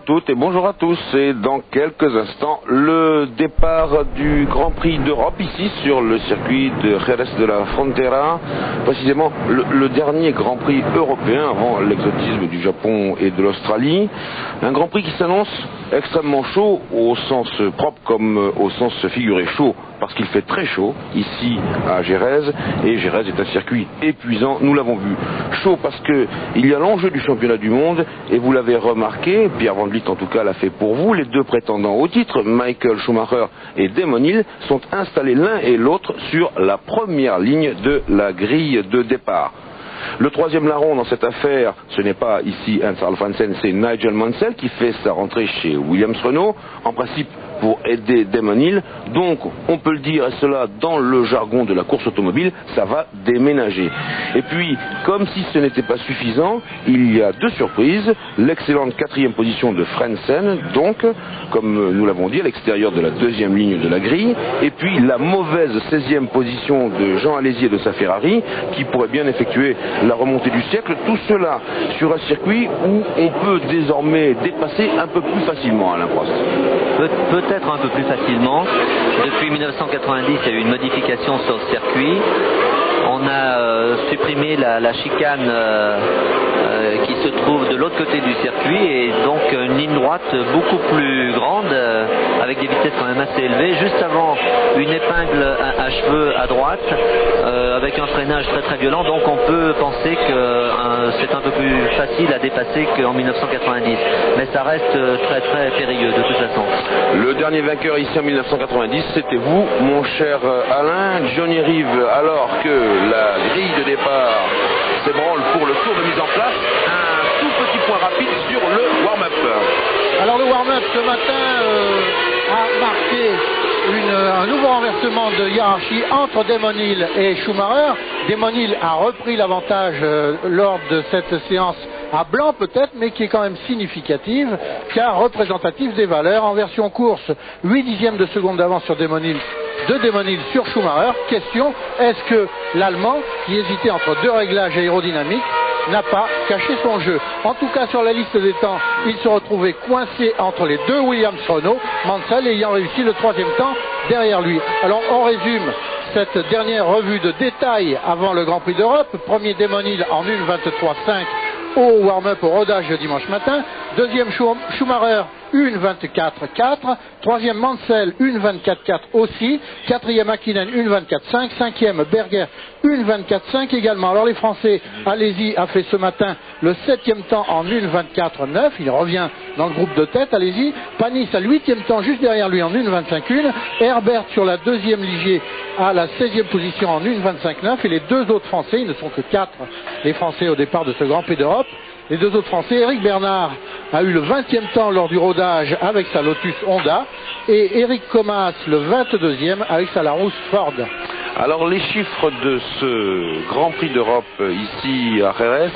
toutes et bonjour à tous. Et dans quelques instants, le départ du Grand Prix d'Europe ici sur le circuit de Jerez de la Frontera, précisément le dernier Grand Prix européen avant l'exotisme du Japon et de l'Australie. Un Grand Prix qui s'annonce extrêmement chaud au sens propre comme au sens figuré. Chaud parce qu'il fait très chaud ici à Jerez, et Jerez est un circuit épuisant, nous l'avons vu. Chaud parce qu'il y a l'enjeu du championnat du monde, et vous l'avez remarqué, Pierre Van Vliet en tout cas l'a fait pour vous, les deux prétendants au titre, Michael Schumacher et Damon Hill, sont installés l'un et l'autre sur la première ligne de la grille de départ. Le troisième larron dans cette affaire, ce n'est pas ici Hans-Harald Frentzen, c'est Nigel Mansell qui fait sa rentrée chez Williams-Renault, en principe pour aider Damon Hill. Donc, on peut le dire, et cela dans le jargon de la course automobile, ça va déménager. Et puis, comme si ce n'était pas suffisant, il y a deux surprises. L'excellente quatrième position de Frentzen, donc, comme nous l'avons dit, à l'extérieur de la deuxième ligne de la grille. Et puis, la mauvaise 16e position de Jean Alesi et de sa Ferrari, qui pourrait bien effectuer la remontée du siècle. Tout cela sur un circuit où on peut désormais dépasser un peu plus facilement, Alain Prost. Peut-être un peu plus facilement. Depuis 1990, il y a eu une modification sur le circuit. On a supprimé la chicane qui se trouve de l'autre côté du circuit, et donc une ligne droite beaucoup plus grande avec des vitesses quand même assez élevées. Juste avant, une épingle à cheveux à droite avec un freinage très très violent. Donc on peut penser que c'est un peu plus facile à dépasser qu'en 1990. Mais ça reste très très périlleux de toute façon. Le dernier vainqueur ici en 1990, c'était vous, mon cher Alain. Johnny Reeve, alors que la grille de départ s'ébranle pour le tour de mise en place, un tout petit point rapide sur le warm-up. Alors le warm-up ce matin a marqué un nouveau renversement de hiérarchie entre Damon Hill et Schumacher. Damon Hill a repris l'avantage lors de cette séance à blanc peut-être, mais qui est quand même significative, car représentative des valeurs. En version course, 8 dixièmes de seconde d'avance sur Damon Hill, de Damon Hill sur Schumacher. Question, est-ce que l'Allemand, qui hésitait entre deux réglages aérodynamiques, n'a pas caché son jeu? En tout cas, sur la liste des temps, il se retrouvait coincé entre les deux Williams-Renault, Mansell ayant réussi le troisième temps derrière lui. Alors on résume cette dernière revue de détail avant le Grand Prix d'Europe. Premier Damon Hill en 1:23.5 au warm-up au rodage dimanche matin. Deuxième Schumacher 1:24.4. Troisième Mansell 1:24.4 aussi. Quatrième Hakkinen 1:24.5. Cinquième Berger 1:24.5 également. Alors les Français, Alesi a fait ce matin le septième temps en 1:24.9. Il revient dans le groupe de tête, Alesi. Panis à l'huitième temps juste derrière lui en 1:25.1. Herbert sur la deuxième Ligier à la 16e position en 1:25.9. Et les deux autres Français, ils ne sont que 4 les Français au départ de ce Grand Prix d'Europe. Les deux autres Français, Eric Bernard a eu le 20e temps lors du rodage avec sa Lotus Honda, et Eric Comas le 22e avec sa Larousse Ford. Alors les chiffres de ce Grand Prix d'Europe ici à Jerez,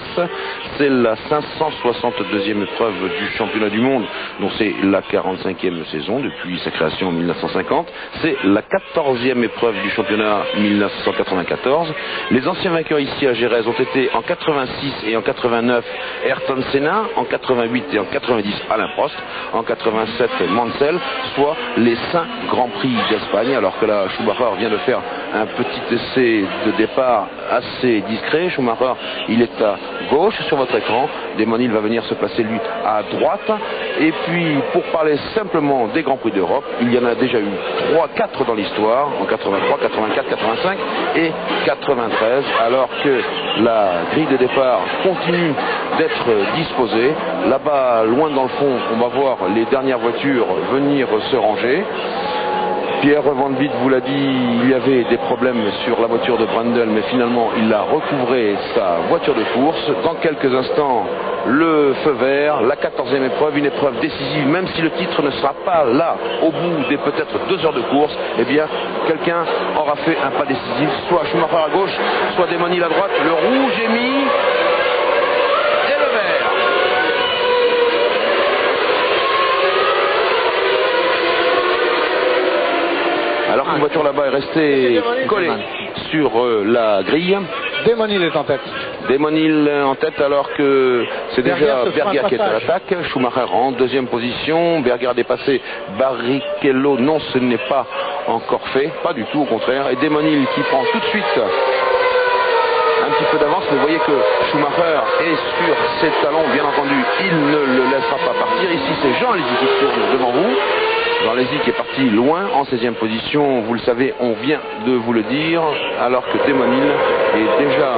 c'est la 562e épreuve du championnat du monde, dont c'est la 45e saison depuis sa création en 1950. C'est la 14e épreuve du championnat 1994. Les anciens vainqueurs ici à Jerez ont été en 86 et en 89 Ayrton Senna, en 88 et en 90 Alain Prost, en 87 Mansell, soit les 5 Grands Prix d'Espagne, alors que là Schumacher vient de faire un petit essai de départ assez discret. Schumacher, il est à gauche sur votre écran. Damon Hill va venir se placer lui à droite. Et puis pour parler simplement des Grands Prix d'Europe, il y en a déjà eu 4 dans l'histoire, en 83, 84, 85 et 93, alors que la grille de départ continue d'être disposée. Là-bas, loin dans le fond, on va voir les dernières voitures venir se ranger. Pierre Van Vliet vous l'a dit, il y avait des problèmes sur la voiture de Brundle, mais finalement il a recouvré sa voiture de course. Dans quelques instants, le feu vert, la 14e épreuve, une épreuve décisive, même si le titre ne sera pas là au bout des peut-être 2 heures de course, eh bien quelqu'un aura fait un pas décisif, soit Schumacher à gauche, soit Damon Hill à droite. Le rouge est mis. Alors qu'une voiture là-bas est restée collée sur la grille. Damon Hill est en tête. Demonil en tête alors que c'est déjà Berger qui est à l'attaque. Schumacher en deuxième position. Berger a dépassé Barrichello. Non, ce n'est pas encore fait, pas du tout, au contraire. Et Demonil qui prend tout de suite un petit peu d'avance, mais vous voyez que Schumacher est sur ses talons, bien entendu, il ne le laissera pas partir. Ici, c'est Jean Alesi qui tourne devant vous. Jean Alesi qui est parti loin en 16e position, vous le savez, on vient de vous le dire, alors que Demonil est déjà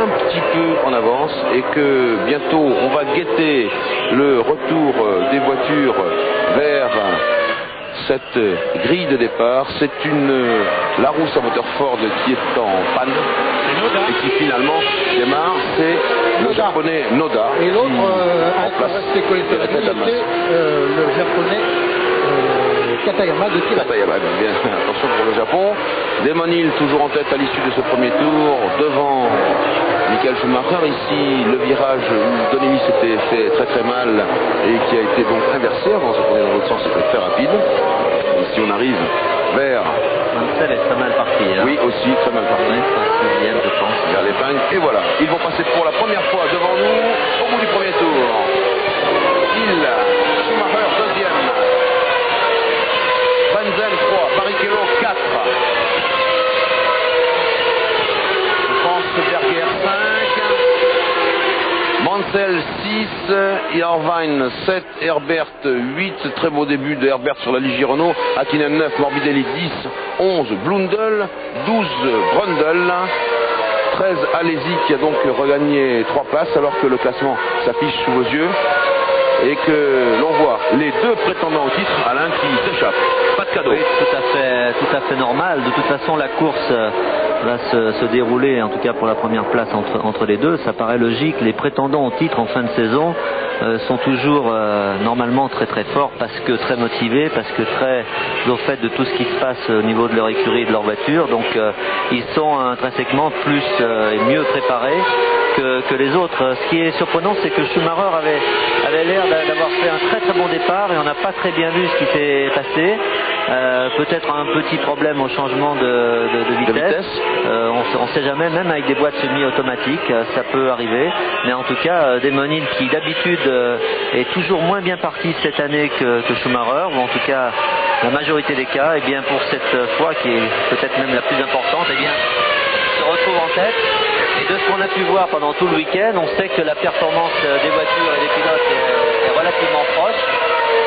un petit peu en avance et que bientôt on va guetter le retour des voitures vers cette grille de départ. C'est la Larousse à moteur Ford qui est en panne et qui finalement démarre. C'est le japonais Noda. Et l'autre le japonais Katayama de Tirana. Katayama, bien, attention pour le Japon. Demonil toujours en tête à l'issue de ce premier tour, devant Michael Schumacher. Ici, le virage où Donnery s'était fait très très mal et qui a été donc inversé. Avant, ça tournait dans l'autre sens, c'était très rapide. Ici, on arrive vers... Mansell est très mal parti. Hein. Oui, aussi très mal parti. Sixième, je pense. Vers l'épingle. Et voilà, ils vont passer pour la première fois devant nous au bout du premier tour. Schumacher deuxième. Frentzen 3, Barrichello 4. Je pense que Berger 5. Mansell 6, Irvine 7, Herbert 8, très beau début de Herbert sur la Ligier Renault, Hakkinen 9, Morbidelli 10, 11, Blundell, 12, Brundle, 13, Alesi qui a donc regagné 3 places alors que le classement s'affiche sous vos yeux et que l'on voit les deux prétendants au titre, Alain qui s'échappe, pas de cadeau. Oui, tout à fait normal. De toute façon, la course va se dérouler, en tout cas pour la première place entre les deux. Ça paraît logique. Les prétendants au titre en fin de saison sont toujours normalement très très forts parce que très motivés, parce que très au fait de tout ce qui se passe au niveau de leur écurie et de leur voiture. Donc ils sont intrinsèquement plus et mieux préparés que les autres. Ce qui est surprenant, c'est que Schumacher avait l'air d'avoir fait un très très bon départ et on n'a pas très bien vu ce qui s'est passé. Peut-être un petit problème au changement de vitesse. On ne sait jamais, même avec des boîtes semi-automatiques, ça peut arriver. Mais en tout cas, Demonil qui d'habitude est toujours moins bien parti cette année que Schumacher, ou en tout cas la majorité des cas, et bien pour cette fois qui est peut-être même la plus importante, et bien se retrouve en tête. Et de ce qu'on a pu voir pendant tout le week-end, on sait que la performance des voitures et des pilotes est relativement proche.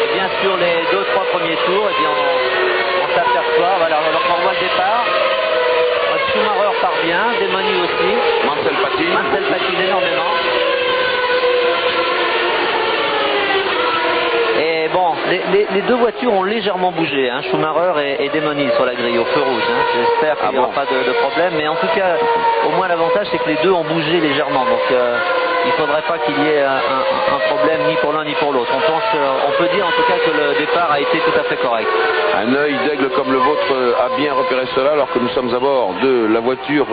Et bien sur les 2-3 premiers tours, et bien on s'aperçoit, voilà, on revoit le départ. Schumacher part bien, Demonil aussi. Mansell patine énormément. Et bon, les deux voitures ont légèrement bougé, hein, Schumacher et Demonil sur la grille au feu rouge. Hein. J'espère qu'il n'y aura pas de problème, mais en tout cas, au moins l'avantage c'est que les deux ont bougé légèrement. Donc il ne faudrait pas qu'il y ait un problème ni pour l'un ni pour l'autre. On peut dire en tout cas que le départ a été tout à fait correct. Un œil d'aigle comme le vôtre a bien repéré cela alors que nous sommes à bord de la voiture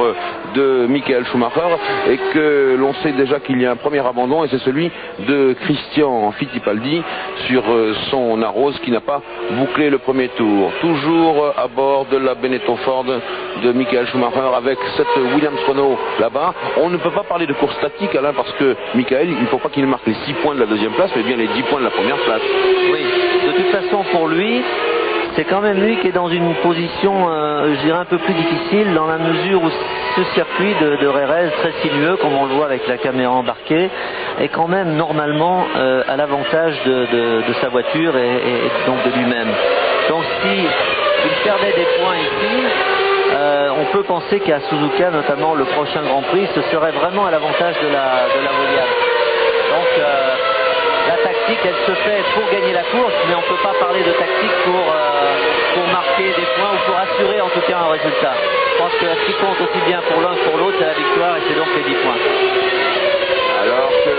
de Michael Schumacher et que l'on sait déjà qu'il y a un premier abandon et c'est celui de Christian Fittipaldi sur son Arrows qui n'a pas bouclé le premier tour. Toujours à bord de la Benetton Ford de Michael Schumacher avec cette Williams Renault là-bas. On ne peut pas parler de course tactique, Alain, parce que Michael, il ne faut pas qu'il marque les 6 points de la deuxième place, mais bien les 10 points de la première place. Oui, de toute façon pour lui, c'est quand même lui qui est dans une position, je dirais, un peu plus difficile dans la mesure où ce circuit de Jerez, très sinueux, comme on le voit avec la caméra embarquée, est quand même normalement à l'avantage de sa voiture et donc de lui-même. Donc si il perdait des points ici, on peut penser qu'à Suzuka, notamment le prochain Grand Prix, ce serait vraiment à l'avantage de la Williams. Donc la tactique, elle se fait pour gagner la course, mais on ne peut pas parler de tactique pour marquer des points ou pour assurer en tout cas un résultat. Je pense que ce qui compte aussi bien pour l'un que pour l'autre, c'est la victoire et c'est donc les 10 points. Alors que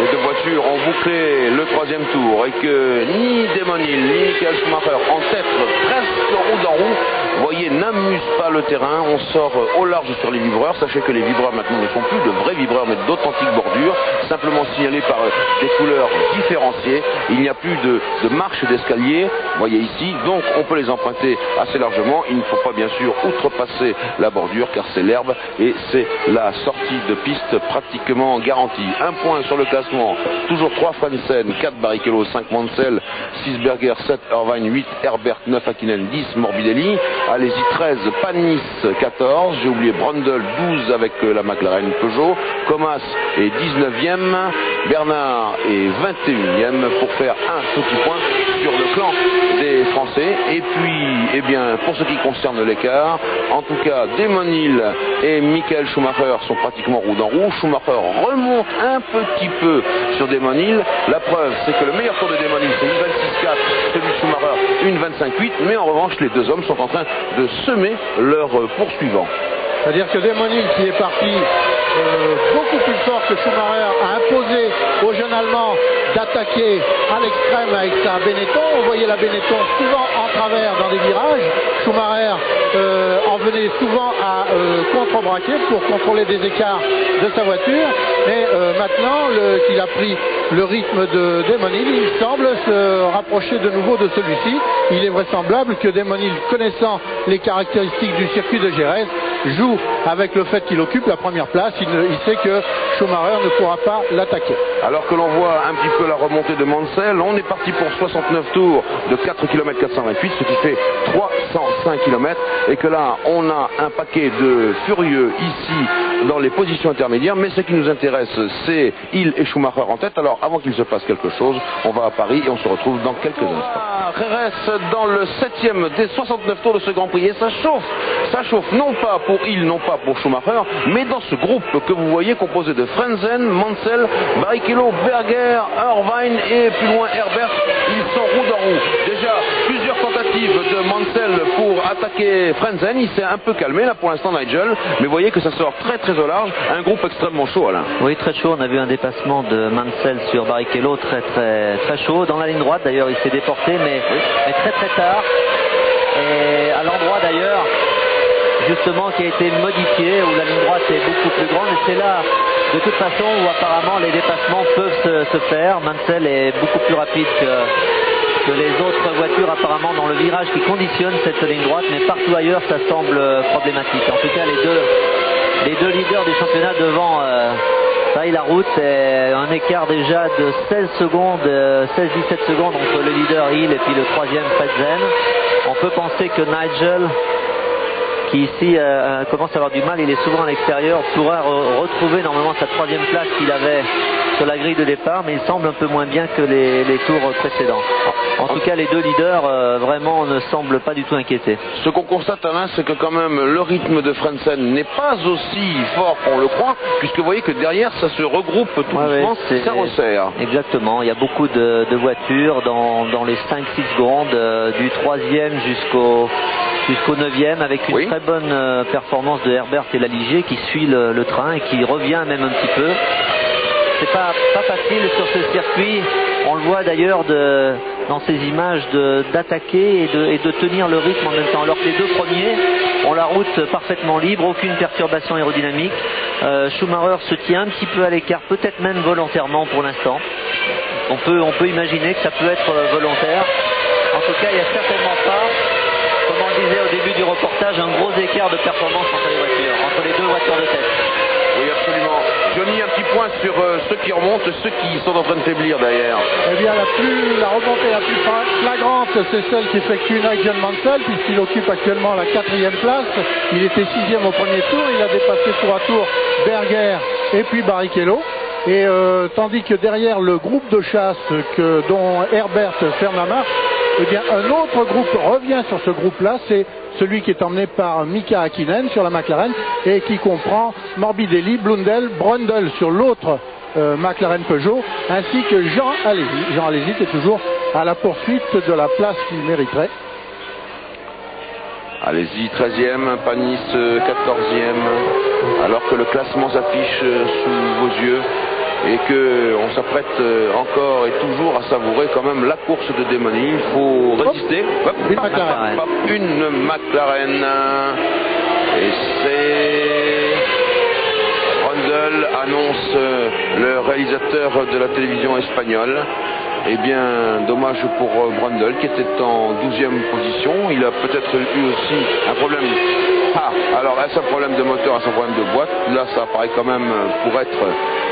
les deux voitures ont bouclé le troisième tour et que ni Demonil ni Michael Schumacher en tête presque roue dans roue vous voyez, n'amuse pas le terrain. On sort au large sur les vibreurs. Sachez que les vibreurs maintenant ne sont plus de vrais vibreurs mais d'authentiques bordures, simplement signalées par des couleurs différenciées. Il n'y a plus de marche d'escalier, vous voyez ici, donc on peut les emprunter assez largement. Il ne faut pas bien sûr outrepasser la bordure car c'est l'herbe et c'est la sortie de piste pratiquement garantie. Un point sur le classement, toujours 3 Frentzen, 4 Barrichello, 5 Mansell, 6 Berger, 7 Irvine, 8 Herbert, 9 Hakkinen, 10 Morbidelli, allez-y 13 Panis, 14, j'ai oublié Brundle, 12 avec la McLaren Peugeot, Comas est 19e, Bernard est 21e pour faire un petit point sur le clan des Français. Et puis, eh bien, pour ce qui concerne l'écart, en tout cas, Damon Hill et Michael Schumacher sont pratiquement roue dans roue. Schumacher remonte un petit peu sur Damon Hill. La preuve, c'est que le meilleur tour de Damon Hill, c'est une 26-4, celui de Schumacher, une 25-8. Mais en revanche, les deux hommes sont en train de semer leur poursuivant. C'est-à-dire que Damon Hill, qui est parti beaucoup plus fort que Schumacher, a imposé au jeune Allemand d'attaquer à l'extrême avec sa Benetton. On voyait la Benetton souvent en travers dans les virages. Schumacher en venait souvent à contre-braquer pour contrôler des écarts de sa voiture. Et maintenant qu'il a pris le rythme de Damon Hill, il semble se rapprocher de nouveau de celui-ci. Il est vraisemblable que Damon Hill, connaissant les caractéristiques du circuit de Jerez, joue avec le fait qu'il occupe la première place. Il sait que Schumacher ne pourra pas l'attaquer. Alors que l'on voit un petit peu la remontée de Mansell, on est parti pour 69 tours de 4 km 428, ce qui fait 305 km, et que là on a un paquet de furieux ici dans les positions intermédiaires, mais ce qui nous intéresse c'est Hill et Schumacher en tête. Alors avant qu'il se passe quelque chose, on va à Paris et on se retrouve dans quelques instants. Jerez dans le 7e des 69 tours de ce Grand Prix, et ça chauffe non pas pour Hill, non pas pour Schumacher, mais dans ce groupe que vous voyez composé de Frentzen, Mansell, Barrichello, Berger, Irvine et plus loin Herbert. Ils sont roue dans roue. Déjà plusieurs tentatives de Mansell pour attaquer Frentzen. Il s'est un peu calmé là pour l'instant, Nigel, mais vous voyez que ça sort très au large. Un groupe extrêmement chaud, Alain. Oui, très chaud. On a vu un dépassement de Mansell sur Barrichello, très chaud. Dans la ligne droite d'ailleurs, il s'est déporté, mais très tard. Et à l'endroit d'ailleurs justement qui a été modifié, où la ligne droite est beaucoup plus grande, et c'est là de toute façon où apparemment les dépassements peuvent se faire. Mansell est beaucoup plus rapide que les autres voitures apparemment dans le virage qui conditionne cette ligne droite, mais partout ailleurs ça semble problématique. En tout cas les deux leaders du championnat devant taillent la route, c'est un écart déjà de 16-17 secondes entre le leader Hill et puis le troisième Frentzen. On peut penser que Nigel, qui ici commence à avoir du mal, il est souvent à l'extérieur, pourra retrouver normalement sa troisième place qu'il avait sur la grille de départ, mais il semble un peu moins bien que les tours précédents. En tout cas, les deux leaders vraiment ne semblent pas du tout inquiétés. Ce qu'on constate, Alain, c'est que quand même le rythme de Frentzen n'est pas aussi fort qu'on le croit, puisque vous voyez que derrière ça se regroupe tout doucement, ça resserre. Exactement, il y a beaucoup de voitures dans les 5-6 secondes, du 3e jusqu'au 9e, avec une très bonne performance de Herbert et Laligier qui suit le train et qui revient même un petit peu. C'est pas facile sur ce circuit, on le voit d'ailleurs dans ces images d'attaquer et de tenir le rythme en même temps, alors que les deux premiers ont la route parfaitement libre, aucune perturbation aérodynamique. Schumacher se tient un petit peu à l'écart, peut-être même volontairement pour l'instant. On peut imaginer que ça peut être volontaire. En tout cas, il n'y a certainement pas, comme on le disait au début du reportage, un gros écart de performance entre les voitures, entre les deux voitures de tête. Oui, absolument. Johnny, un petit point sur ceux qui remontent, ceux qui sont en train de faiblir derrière. Eh bien, la remontée la plus flagrante, c'est celle qu'effectue Nigel Mansell, puisqu'il occupe actuellement la 4e place. Il était 6e au premier tour, il a dépassé tour à tour Berger et puis Barrichello. Et tandis que derrière le groupe de chasse dont Herbert ferme la marche, eh bien, un autre groupe revient sur ce groupe-là, c'est celui qui est emmené par Mika Hakkinen sur la McLaren et qui comprend Morbidelli, Brundle sur l'autre McLaren Peugeot, ainsi que Jean Alesi. Jean Alesi est toujours à la poursuite de la place qu'il mériterait. Allez-y, 13e, Panis 14e, alors que le classement s'affiche sous vos yeux. et qu'on s'apprête encore et toujours à savourer quand même la course de Demoni. Il faut résister. Hop, Une McLaren. Une McLaren. Et c'est... Brundle, annonce le réalisateur de la télévision espagnole. Eh bien, dommage pour Brundle qui était en 12e position. Il a peut-être eu aussi un problème. Alors est-ce un problème de moteur, est-ce un problème de boîte? Là, ça apparaît quand même pour être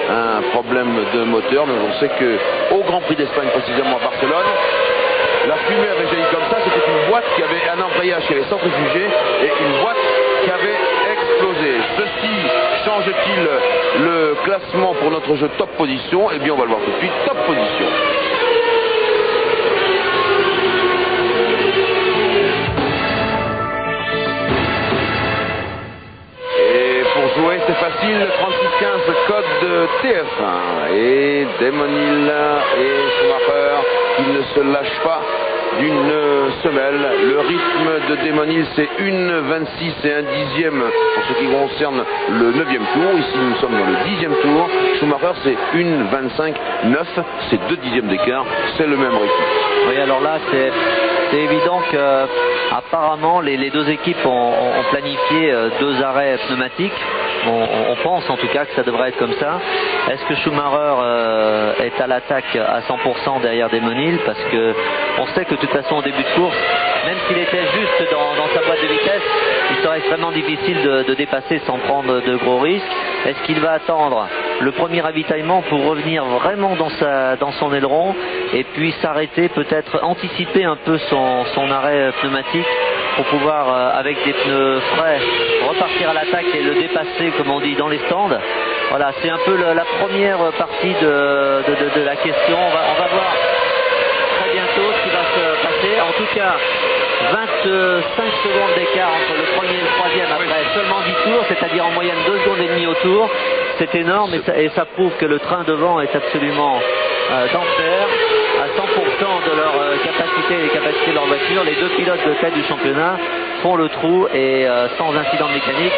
un problème de moteur. Mais on sait qu'au Grand Prix d'Espagne, précisément à Barcelone, la fumée avait jailli comme ça. C'était une boîte qui avait un embrayage qui avait centrifugé et une boîte qui avait explosé. Ceci change-t-il le classement pour notre jeu top position? Eh bien, on va le voir tout de suite. Top position. Jouer, c'est facile, 36-15 code de TF1 et Demon et Schumacher qui ne se lâchent pas d'une semelle. Le rythme de Demon c'est 1,26 et 1 dixième pour ce qui concerne le 9e tour. Ici nous sommes dans le 10e tour. Schumacher c'est 1,25,9, c'est 2 dixièmes d'écart, c'est le même rythme. Oui, alors là c'est évident que apparemment les deux équipes ont planifié 2 arrêts pneumatiques. On pense en tout cas que ça devrait être comme ça. Est-ce que Schumacher est à l'attaque à 100% derrière Demon? Parce que on sait que de toute façon au début de course, même s'il était juste dans sa boîte de vitesse, il serait extrêmement difficile de dépasser sans prendre de gros risques. Est-ce qu'il va attendre le premier ravitaillement pour revenir vraiment dans son aileron et puis s'arrêter, peut-être anticiper un peu son arrêt pneumatique pour pouvoir, avec des pneus frais, repartir à l'attaque et le dépasser, comme on dit, dans les stands? Voilà, c'est un peu la première partie de la question. On va voir très bientôt ce qui va se passer. En tout cas, 25 secondes d'écart entre le premier et le troisième après seulement 10 tours, c'est-à-dire en moyenne 2 secondes et demie au tour. C'est énorme et ça prouve que le train devant est absolument d'enfer. À 100% de leur capacité et les capacités de leur voiture. Les deux pilotes de tête du championnat font le trou et sans incident mécanique,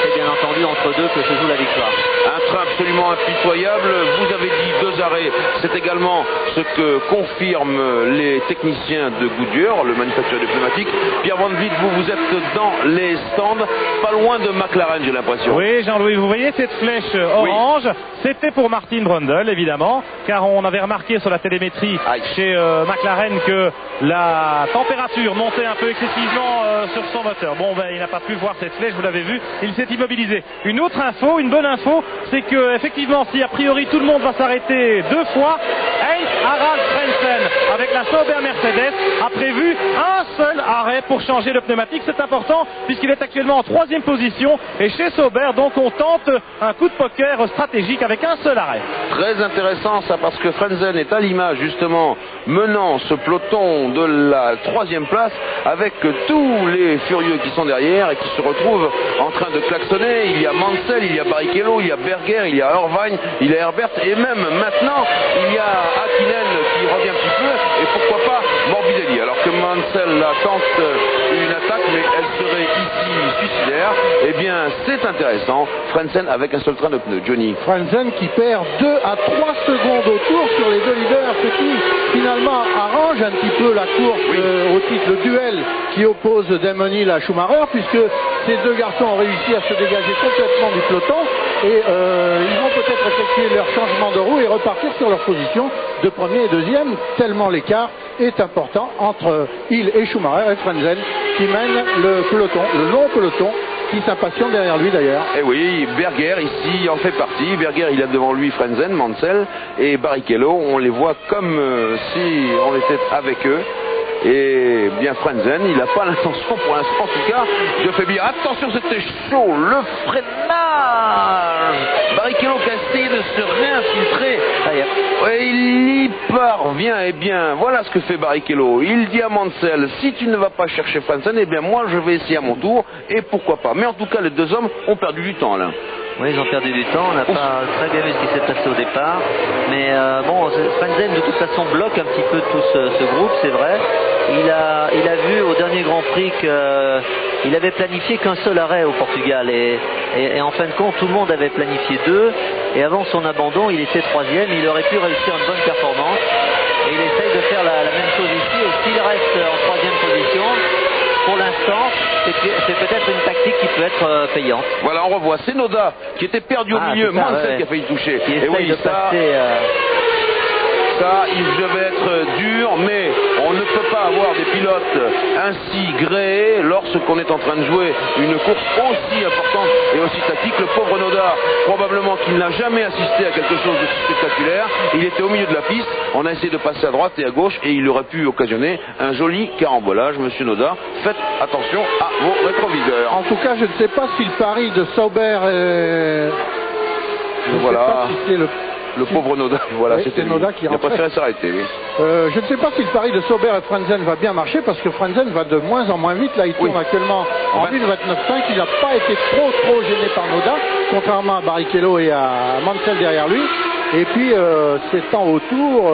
c'est bien entendu entre deux que se joue la victoire. Un train absolument impitoyable. Vous avez dit 2 arrêts. C'est également ce que confirment les techniciens de Goodyear, le manufacturier de pneumatiques. Pierre Van Vliet, vous êtes dans les stands, pas loin de McLaren, j'ai l'impression. Oui, Jean-Louis, vous voyez cette flèche orange? C'était pour Martin Brundle, évidemment, car on avait remarqué sur la télémétrie chez McLaren que la température montait un peu excessivement sur son moteur. Bon, il n'a pas pu voir cette flèche, vous l'avez vu, il s'est immobilisé. Une autre info, une bonne info, c'est que effectivement, si a priori tout le monde va s'arrêter 2 fois, Heinz-Harald Frentzen, avec la Sauber Mercedes, a prévu un seul arrêt pour changer le pneumatique. C'est important puisqu'il est actuellement en 3e position et chez Sauber, donc on tente un coup de poker stratégique avec un seul arrêt. Très intéressant ça, parce que Frentzen est à l'image justement menant ce peloton de la 3e place avec tous les furieux qui sont derrière et qui se retrouvent en train de klaxonner. Il y a Mansell, il y a Barrichello, il y a Berger, il y a Irvine, il y a Herbert et même maintenant il y a Hakkinen qui revient un petit peu et pourquoi pas Morbidelli. Alors que Mansell là tente une attaque mais elle serait ici suicidaire. Eh bien c'est intéressant. Frentzen avec un seul train de pneus. Johnny. Frentzen qui perd 2 à 3 secondes au tour sur les 2 leaders, ce qui finalement arrange un petit peu la course au titre, le duel qui oppose Damon Hill à Schumacher, puisque ces 2 garçons ont réussi à se dégager complètement du peloton et ils vont peut-être effectuer leur changement de roue et repartir sur leur position de premier et deuxième, tellement l'écart est important entre Hill et Schumacher et Frentzen qui mène le peloton, le long peloton qui s'impatiente derrière lui d'ailleurs. Et oui, Berger ici en fait partie. Berger il a devant lui Frentzen, Mansell et Barrichello. On les voit comme si on était avec eux. Et bien Frentzen, il n'a pas l'intention pour l'instant en tout cas de faiblir. Attention, c'était chaud, le freinage. Barrichello qui a essayé de se réinfiltrer. Et il y parvient. Et bien voilà ce que fait Barrichello. Il dit à Mansell, si tu ne vas pas chercher Frentzen, et bien moi je vais essayer à mon tour. Et pourquoi pas. Mais en tout cas les 2 hommes ont perdu du temps là. Oui, ils ont perdu du temps, on n'a pas très bien vu ce qui s'est passé au départ. Mais bon, Frentzen de toute façon bloque un petit peu tout ce groupe, c'est vrai. Il a vu au dernier Grand Prix qu'il avait planifié qu'un seul arrêt au Portugal. Et Et en fin de compte, tout le monde avait planifié 2. Et avant son abandon, il était 3e. Il aurait pu réussir une bonne performance. Et il essaye de faire la même chose ici. Et s'il reste en 3e position, pour l'instant, c'est peut-être une tactique qui peut être payante. Voilà, on revoit. C'est Noda qui était perdu au milieu. Mansell qui a failli toucher. Et oui, de passer, ça, il devait être dur, mais on ne peut pas avoir des pilotes ainsi gréés lorsqu'on est en train de jouer une course aussi importante et aussi tactique. Le pauvre Noda, probablement qu'il n'a jamais assisté à quelque chose de spectaculaire. Il était au milieu de la piste, on a essayé de passer à droite et à gauche et il aurait pu occasionner un joli carambolage. Monsieur Noda, faites attention à vos rétroviseurs. En tout cas, je ne sais pas si le pari de Sauber est... Voilà. Le pauvre Noda, voilà, oui, c'était Noda qui il a préféré s'arrêter, oui. Je ne sais pas si le pari de Sauber et Frentzen va bien marcher parce que Frentzen va de moins en moins vite. Là, il tourne actuellement en 1,29,5. Il n'a pas été trop gêné par Noda, contrairement à Barrichello et à Mansell derrière lui. Et puis, ses temps autour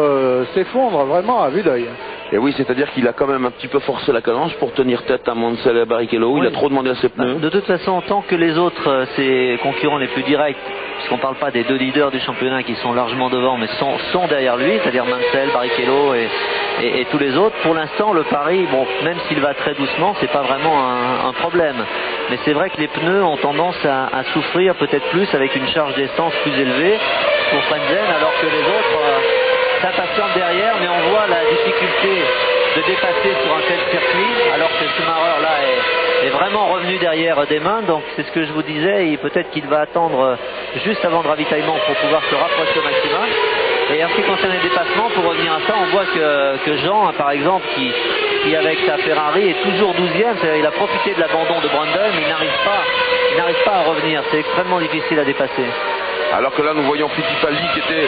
s'effondrent vraiment à vue d'œil. Et oui, c'est-à-dire qu'il a quand même un petit peu forcé la cadence pour tenir tête à Mansell et à Barrichello. Oui. Il a trop demandé à ses pneus. De toute façon, tant que les autres, ses concurrents les plus directs, puisqu'on ne parle pas des 2 leaders du championnat qui sont largement devant, mais sont derrière lui, c'est-à-dire Mansell, Barrichello et tous les autres, pour l'instant, le pari, bon, même s'il va très doucement, c'est pas vraiment un problème. Mais c'est vrai que les pneus ont tendance à souffrir peut-être plus avec une charge d'essence plus élevée pour Frentzen, alors que les autres s'impatientent derrière, mais on voit la difficulté de dépasser sur un tel circuit, alors que Schumacher là est vraiment revenu derrière Damon. Donc c'est ce que je vous disais, et peut-être qu'il va attendre juste avant le ravitaillement pour pouvoir se rapprocher au maximum. Et en ce qui concerne les dépassements, pour revenir à ça, on voit que Jean, par exemple, qui avec sa Ferrari est toujours 12e, c'est-à-dire il a profité de l'abandon de Brundle, mais il n'arrive pas à revenir. C'est extrêmement difficile à dépasser. Alors que là, nous voyons Fittipaldi qui était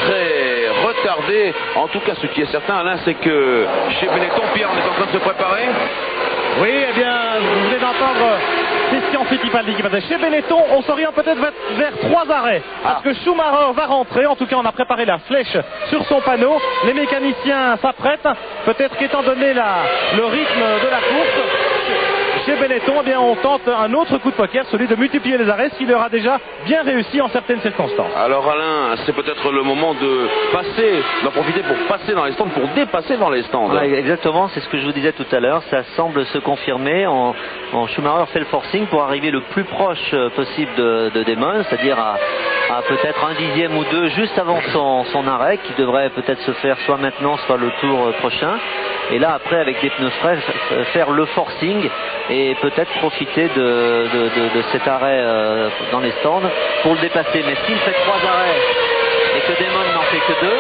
très retardé. En tout cas, ce qui est certain, Alain, c'est que chez Benetton, Pierre, on est en train de se préparer. Oui, eh bien, vous venez d'entendre Christian Fittipaldi qui va dire chez Benetton, on s'oriente peut-être vers 3 arrêts. Parce que Schumacher va rentrer. En tout cas, on a préparé la flèche sur son panneau. Les mécaniciens s'apprêtent. Peut-être qu'étant donné le rythme de la course, chez Benetton, eh bien, on tente un autre coup de poker, celui de multiplier les arrêts, ce qui leur a déjà bien réussi en certaines circonstances. Alors Alain, c'est peut-être le moment d'en profiter pour passer dans les stands, pour dépasser dans les stands. Ouais, exactement, c'est ce que je vous disais tout à l'heure, ça semble se confirmer. Schumacher fait le forcing pour arriver le plus proche possible de Damon, c'est-à-dire à peut-être 1/10 ou 2 juste avant son arrêt, qui devrait peut-être se faire soit maintenant, soit le tour prochain. Et là, après, avec des pneus frais, faire le forcing et peut-être profiter de cet arrêt dans les stands pour le dépasser. Mais s'il fait 3 arrêts et que Damon n'en fait que 2,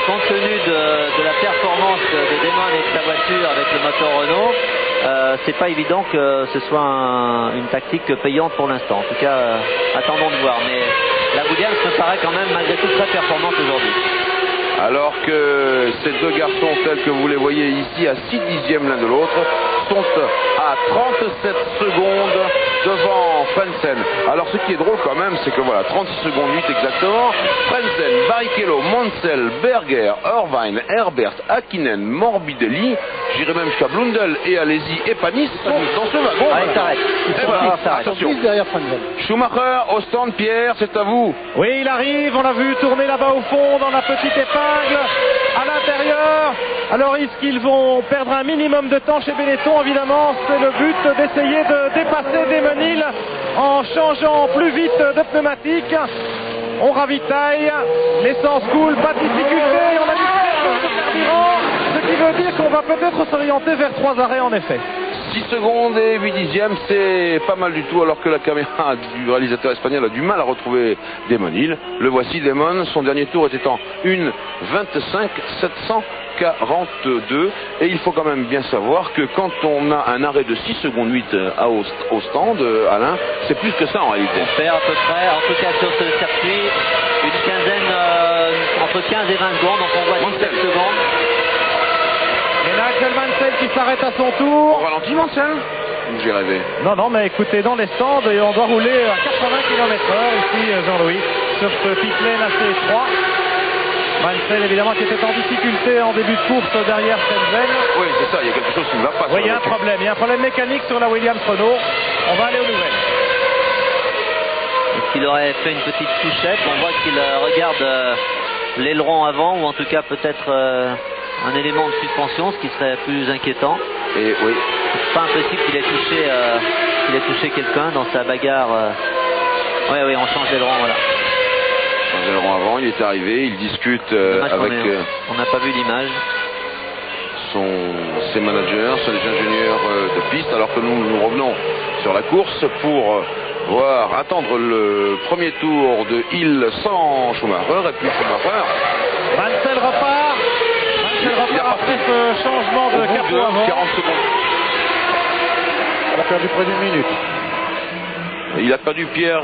compte tenu de la performance de Damon et de sa voiture avec le moteur Renault, c'est pas évident que ce soit une tactique payante pour l'instant. En tout cas, attendons de voir. Mais la Williams me paraît quand même malgré tout très performante aujourd'hui. Alors que ces deux garçons, tels que vous les voyez ici, à 6/10 l'un de l'autre, sont à 37 secondes devant Frentzen. Alors ce qui est drôle quand même, c'est que voilà, 36 secondes 8 exactement, Frentzen, Barrichello, Mansell, Berger, Irvine, Herbert, Hakkinen, Morbidelli, j'irai même jusqu'à Blundell et Alesi et Panis sont dans ce wagon. Allez, t'arrêtes. Attention. Derrière Frentzen. Schumacher au stand, Pierre, c'est à vous. Oui, il arrive, on l'a vu tourner là-bas au fond dans la petite épingle à l'intérieur. Alors est-ce qu'ils vont perdre un minimum de temps chez Benetton? Évidemment, c'est le but d'essayer de dépasser Damon Hill en changeant plus vite de pneumatique. On ravitaille, l'essence coule, pas de difficulté, on a mis très peu de carburant, ce qui veut dire qu'on va peut-être s'orienter vers 3 arrêts en effet. 6 secondes et 8/10, c'est pas mal du tout, alors que la caméra du réalisateur espagnol a du mal à retrouver Damon Hill. Le voici, Damon, son dernier tour était en 1:25,742, et il faut quand même bien savoir que quand on a un arrêt de 6 secondes 8 au stand, Alain, c'est plus que ça en réalité. On perd à peu près, en tout cas sur ce circuit, une quinzaine, entre 15 et 20 secondes, donc on voit 17 secondes. Et là, Nigel Mansell qui s'arrête à son tour. On ralentit, Mansell? J'ai rêvé. Non, mais écoutez, dans les stands, et on doit rouler à 80 km/h ici, Jean-Louis, sur ce pit lane assez étroit. Mansell, évidemment, qui était en difficulté en début de course derrière Frentzen. Oui, c'est ça, il y a quelque chose qui ne va pas. Oui, il y a un problème mécanique sur la Williams Renault. On va aller aux nouvelles. qu'il aurait fait une petite touchette. On voit qu'il regarde l'aileron avant, ou en tout cas peut-être un élément de suspension, ce qui serait plus inquiétant. Et oui. C'est pas impossible qu'il ait touché quelqu'un dans sa bagarre. Oui, on change d'aileron, voilà. Change d'aileron avant, il est arrivé, il discute avec... on n'a pas vu l'image. Ses managers, les ingénieurs de piste, alors que nous revenons sur la course pour attendre le premier tour de Hill sans Schumacher, et puis Schumacher. Mansell repart. Il a après ce changement de capot avant. 40 secondes. Il a perdu près d'une minute. Il a perdu, Pierre,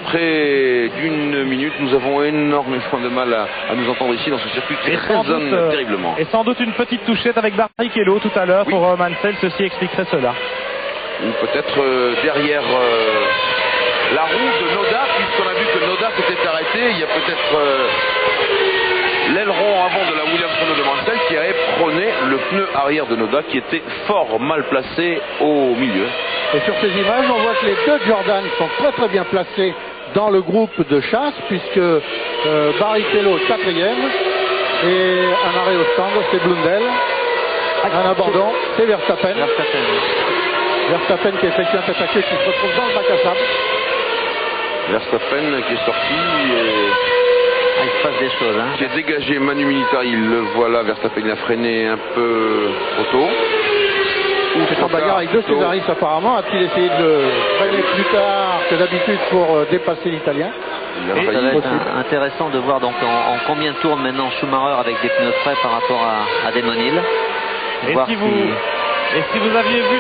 près d'une minute. Nous avons énormément de mal à nous entendre ici dans ce circuit qui résonne terriblement. Et sans doute une petite touchette avec Barrichello tout à l'heure pour Mansell. Ceci expliquerait cela. Ou peut-être derrière la roue de Noda, puisqu'on a vu que Noda s'était arrêté. Il y a peut-être l'aileron avant de la Williams Renault de Mansell qui a éperonné le pneu arrière de Noda, qui était fort mal placé au milieu. Et sur ces images, on voit que les deux Jordan sont très très bien placés dans le groupe de chasse, puisque Barrichello est 4e, et un arrêt au stand, c'est Blundell. Un abandon, c'est Verstappen. Verstappen qui effectue un tête à queue, qui se retrouve dans le bac à sable. Verstappen qui est sorti il se passe des choses. Qui a dégagé Manu Militari, il le voit là, Verstappen il a freiné un peu trop tôt. C'est en bagarre avec deux Césaris apparemment. A-t-il essayé de le freiner plus tard que d'habitude pour dépasser l'Italien? Ça va être intéressant de voir donc en combien tourne maintenant Schumacher avec des pneus frais par rapport à Damon Hill. Et si vous aviez vu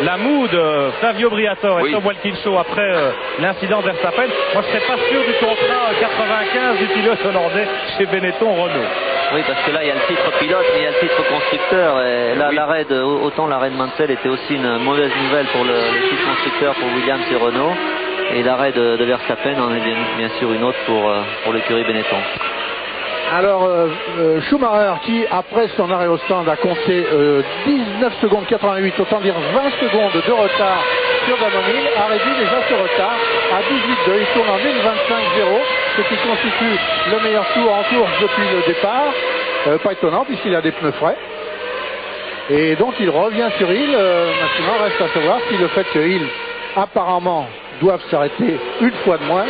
la moue de Flavio Briatore et Tom Walkinshaw après l'incident Verstappen, moi je serais pas sûr du contrat 95 du pilote hollandais chez Benetton Renault. Oui, parce que là il y a le titre pilote, mais il y a le titre constructeur. Et là, autant l'arrêt de Mansell était aussi une mauvaise nouvelle pour le titre constructeur pour Williams et Renault. Et l'arrêt de Verstappen en est bien sûr une autre pour l'écurie Benetton. Alors Schumacher qui après son arrêt au stand a compté 19 secondes 88, autant dire 20 secondes de retard sur Damon Hill, a réduit déjà ce retard à 18,2. Il tourne en 1,25,0, ce qui constitue le meilleur tour en course depuis le départ. Pas étonnant puisqu'il a des pneus frais. Et donc il revient sur Hill. Maintenant reste à savoir si le fait que Hill apparemment doivent s'arrêter une fois de moins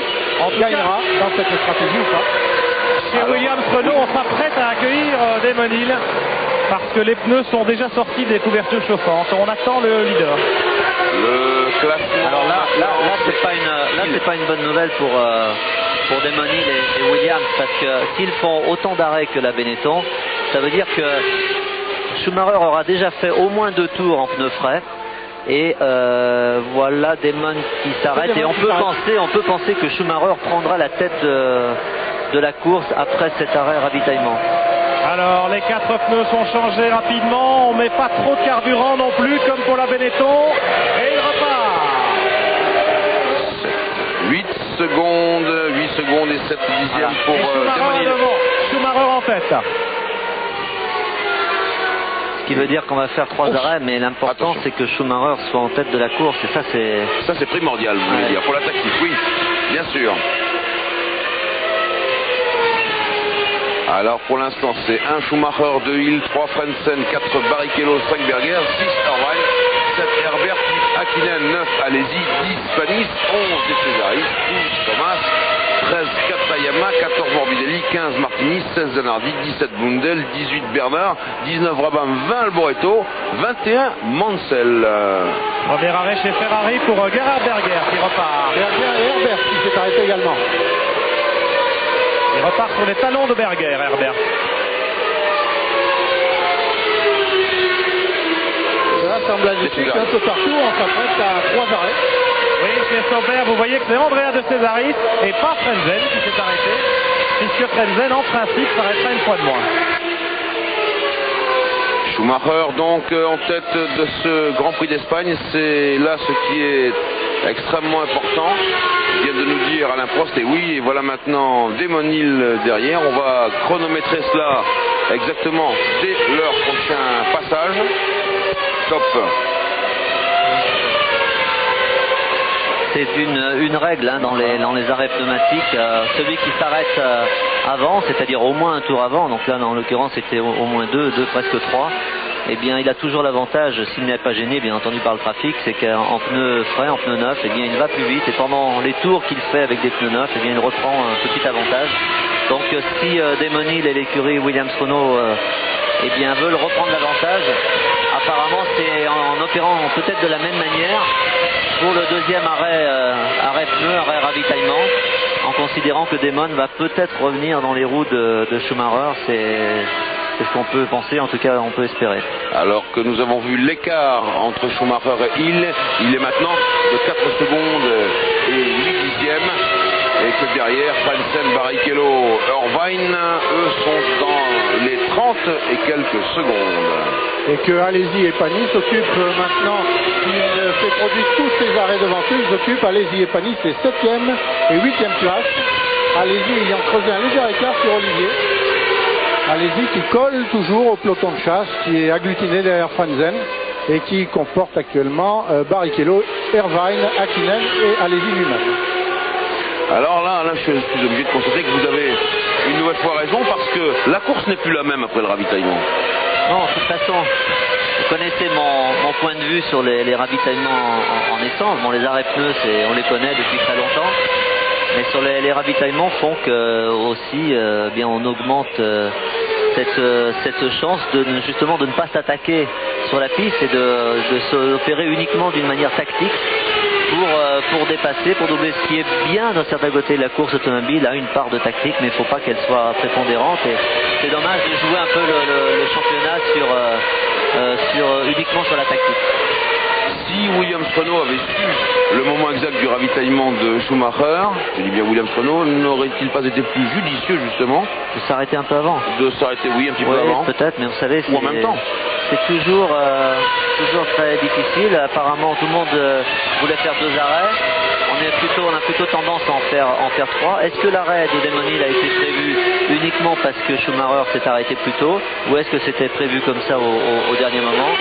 gagnera dans cette stratégie ou pas. Chez Williams Renault, on s'apprête à accueillir Damon Hill parce que les pneus sont déjà sortis des couvertures chauffantes. On attend le leader. Le classement. Alors là c'est pas une bonne nouvelle pour Damon Hill et Williams, parce que s'ils font autant d'arrêts que la Benetton, ça veut dire que Schumacher aura déjà fait au moins 2 tours en pneus frais. Et voilà Damon qui s'arrête, et on peut penser que Schumacher prendra la tête de la course après cet arrêt ravitaillement. Alors les 4 pneus sont changés rapidement, on met pas trop de carburant non plus comme pour la Benetton, et il repart. 8 secondes et 7 dixièmes pour Damon Hill. Schumacher en tête. Ce qui veut dire qu'on va faire 3 arrêts, mais l'important c'est que Schumacher soit en tête de la course, et ça c'est primordial, vous voulez dire, pour la tactique, oui, bien sûr. Alors pour l'instant c'est 1 Schumacher, 2 Hill, 3 Frentzen, 4 Barrichello, 5 Berger, 6 Irvine, 7 Herbert, 8 Hakkinen, 9 Alesi, 10 Panis, 11 De Cesaris, 12 Thomas, 13 Katayama, 14 Morbidelli, 15 Martini, 16 Zanardi, 17 Blundell, 18 Bernard, 19 Rabin, 20 Alboreto, 21 Mansell. Premier arrêt chez Ferrari pour Gerhard Berger qui repart. Berger et Herbert qui s'est arrêté également. Il repart sur les talons de Berger, Herbert. Là, semble indiquer qu'un peu partout, on s'apprête à 3 arrêts. Oui, chez Sauber, vous voyez que c'est Andrea De Cesaris et pas Frentzen qui s'est arrêté, puisque Frentzen, en principe, s'arrêtera une fois de moins. Schumacher, donc, en tête de ce Grand Prix d'Espagne, c'est là ce qui est extrêmement important. Il vient de nous dire Alain Prost, et oui, et voilà maintenant Damon Hill derrière. On va chronométrer cela exactement dès leur prochain passage. Top. c'est une règle hein, dans les arrêts pneumatiques. Celui qui s'arrête avant, c'est-à-dire au moins un tour avant, donc là en l'occurrence c'était au moins deux, presque trois, eh bien il a toujours l'avantage, s'il n'est pas gêné bien entendu par le trafic, c'est qu'en pneus frais, en pneus neufs, eh bien il va plus vite et pendant les tours qu'il fait avec des pneus neufs, eh bien il reprend un petit avantage. Donc si Damon Hill et l'écurie Williams-Renault eh bien veulent reprendre l'avantage, apparemment c'est en opérant peut-être de la même manière pour le deuxième arrêt pneu, arrêt ravitaillement, en considérant que Damon va peut-être revenir dans les roues de Schumacher. C'est ce qu'on peut penser, en tout cas on peut espérer. Alors que nous avons vu l'écart entre Schumacher et Hill, il est maintenant de 4 secondes et 8 dixièmes. Et que derrière, Frentzen, Barrichello, Irvine, eux sont dans les 30 et quelques secondes. Et que Alesi et Panis s'occupent maintenant, il fait produire tous ces arrêts devant eux, ils occupent Alesi et Panis les 7e et 8e places. Alesi ayant creusé un léger écart sur Olivier. Alesi qui colle toujours au peloton de chasse, qui est agglutiné derrière Frentzen et qui comporte actuellement Barrichello, Irvine, Hakkinen et Alesi lui-même. Alors là, je suis obligé de constater que vous avez une nouvelle fois raison parce que la course n'est plus la même après le ravitaillement. Non, de toute façon, vous connaissez mon point de vue sur les ravitaillements en essence. Bon, les arrêts pneus, on les connaît depuis très longtemps. Mais sur les ravitaillements font que aussi, bien, on augmente cette chance justement de ne pas s'attaquer sur la piste et de s'opérer uniquement d'une manière tactique pour dépasser, pour doubler, ce qui est bien d'un certain côté. La course automobile a une part de tactique, mais il ne faut pas qu'elle soit prépondérante. Et c'est dommage de jouer un peu le championnat uniquement sur la tactique. Si Williams-Renault avait su le moment exact du ravitaillement de Schumacher, je dis bien Williams-Renault, n'aurait-il pas été plus judicieux justement de s'arrêter un peu avant? De s'arrêter, oui, un petit peu avant. Peut-être, mais vous savez, ou en même temps. C'est toujours très difficile. Apparemment, tout le monde voulait faire 2 arrêts. On a plutôt tendance à en faire 3. Est-ce que l'arrêt de Damon Hill a été prévu uniquement parce que Schumacher s'est arrêté plus tôt, ou est-ce que c'était prévu comme ça au dernier moment?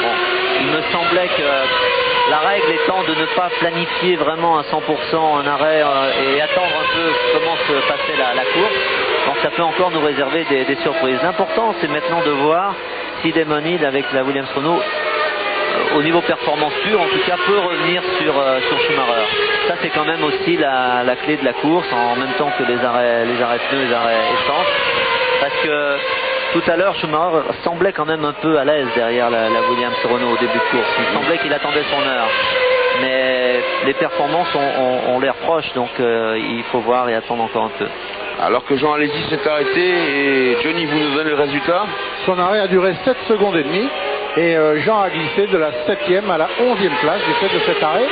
Bon, il me semblait que la règle étant de ne pas planifier vraiment à 100% un arrêt et attendre un peu comment se passait la course. Donc ça peut encore nous réserver des surprises. L'important, c'est maintenant de voir si Damon Hill avec la Williams-Renault au niveau performance pure, en tout cas, peut revenir sur Schumacher. Ça, c'est quand même aussi la clé de la course, en même temps que les arrêts pneus, les arrêts essence. Parce que tout à l'heure, Schumacher semblait quand même un peu à l'aise derrière la Williams-Renault au début de course. Il semblait qu'il attendait son heure. Mais les performances ont l'air proches, donc il faut voir et attendre encore un peu. Alors que Jean Alesi s'est arrêté, et Johnny, vous nous donnez le résultat? Son arrêt a duré 7 secondes et demie. Et Jean a glissé de la 7e à la 11e place du fait de cet arrêt.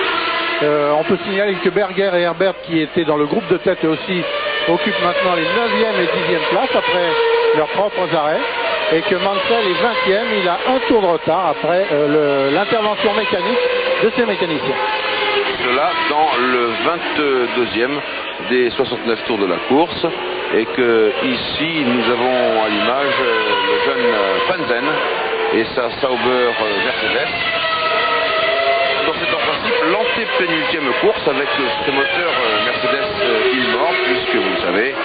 On peut signaler que Berger et Herbert, qui étaient dans le groupe de tête aussi, occupent maintenant les 9e et 10e places après leurs propres arrêts. Et que Mansell est 20e, il a un tour de retard après l'intervention mécanique de ses mécaniciens. Cela dans le 22e des 69 tours de la course. Et que ici, nous avons à l'image le jeune Frentzen et sa Sauber Mercedes. Donc c'est en principe l'antépénultième course avec ce moteur Mercedes Ilmor, puisque vous le savez,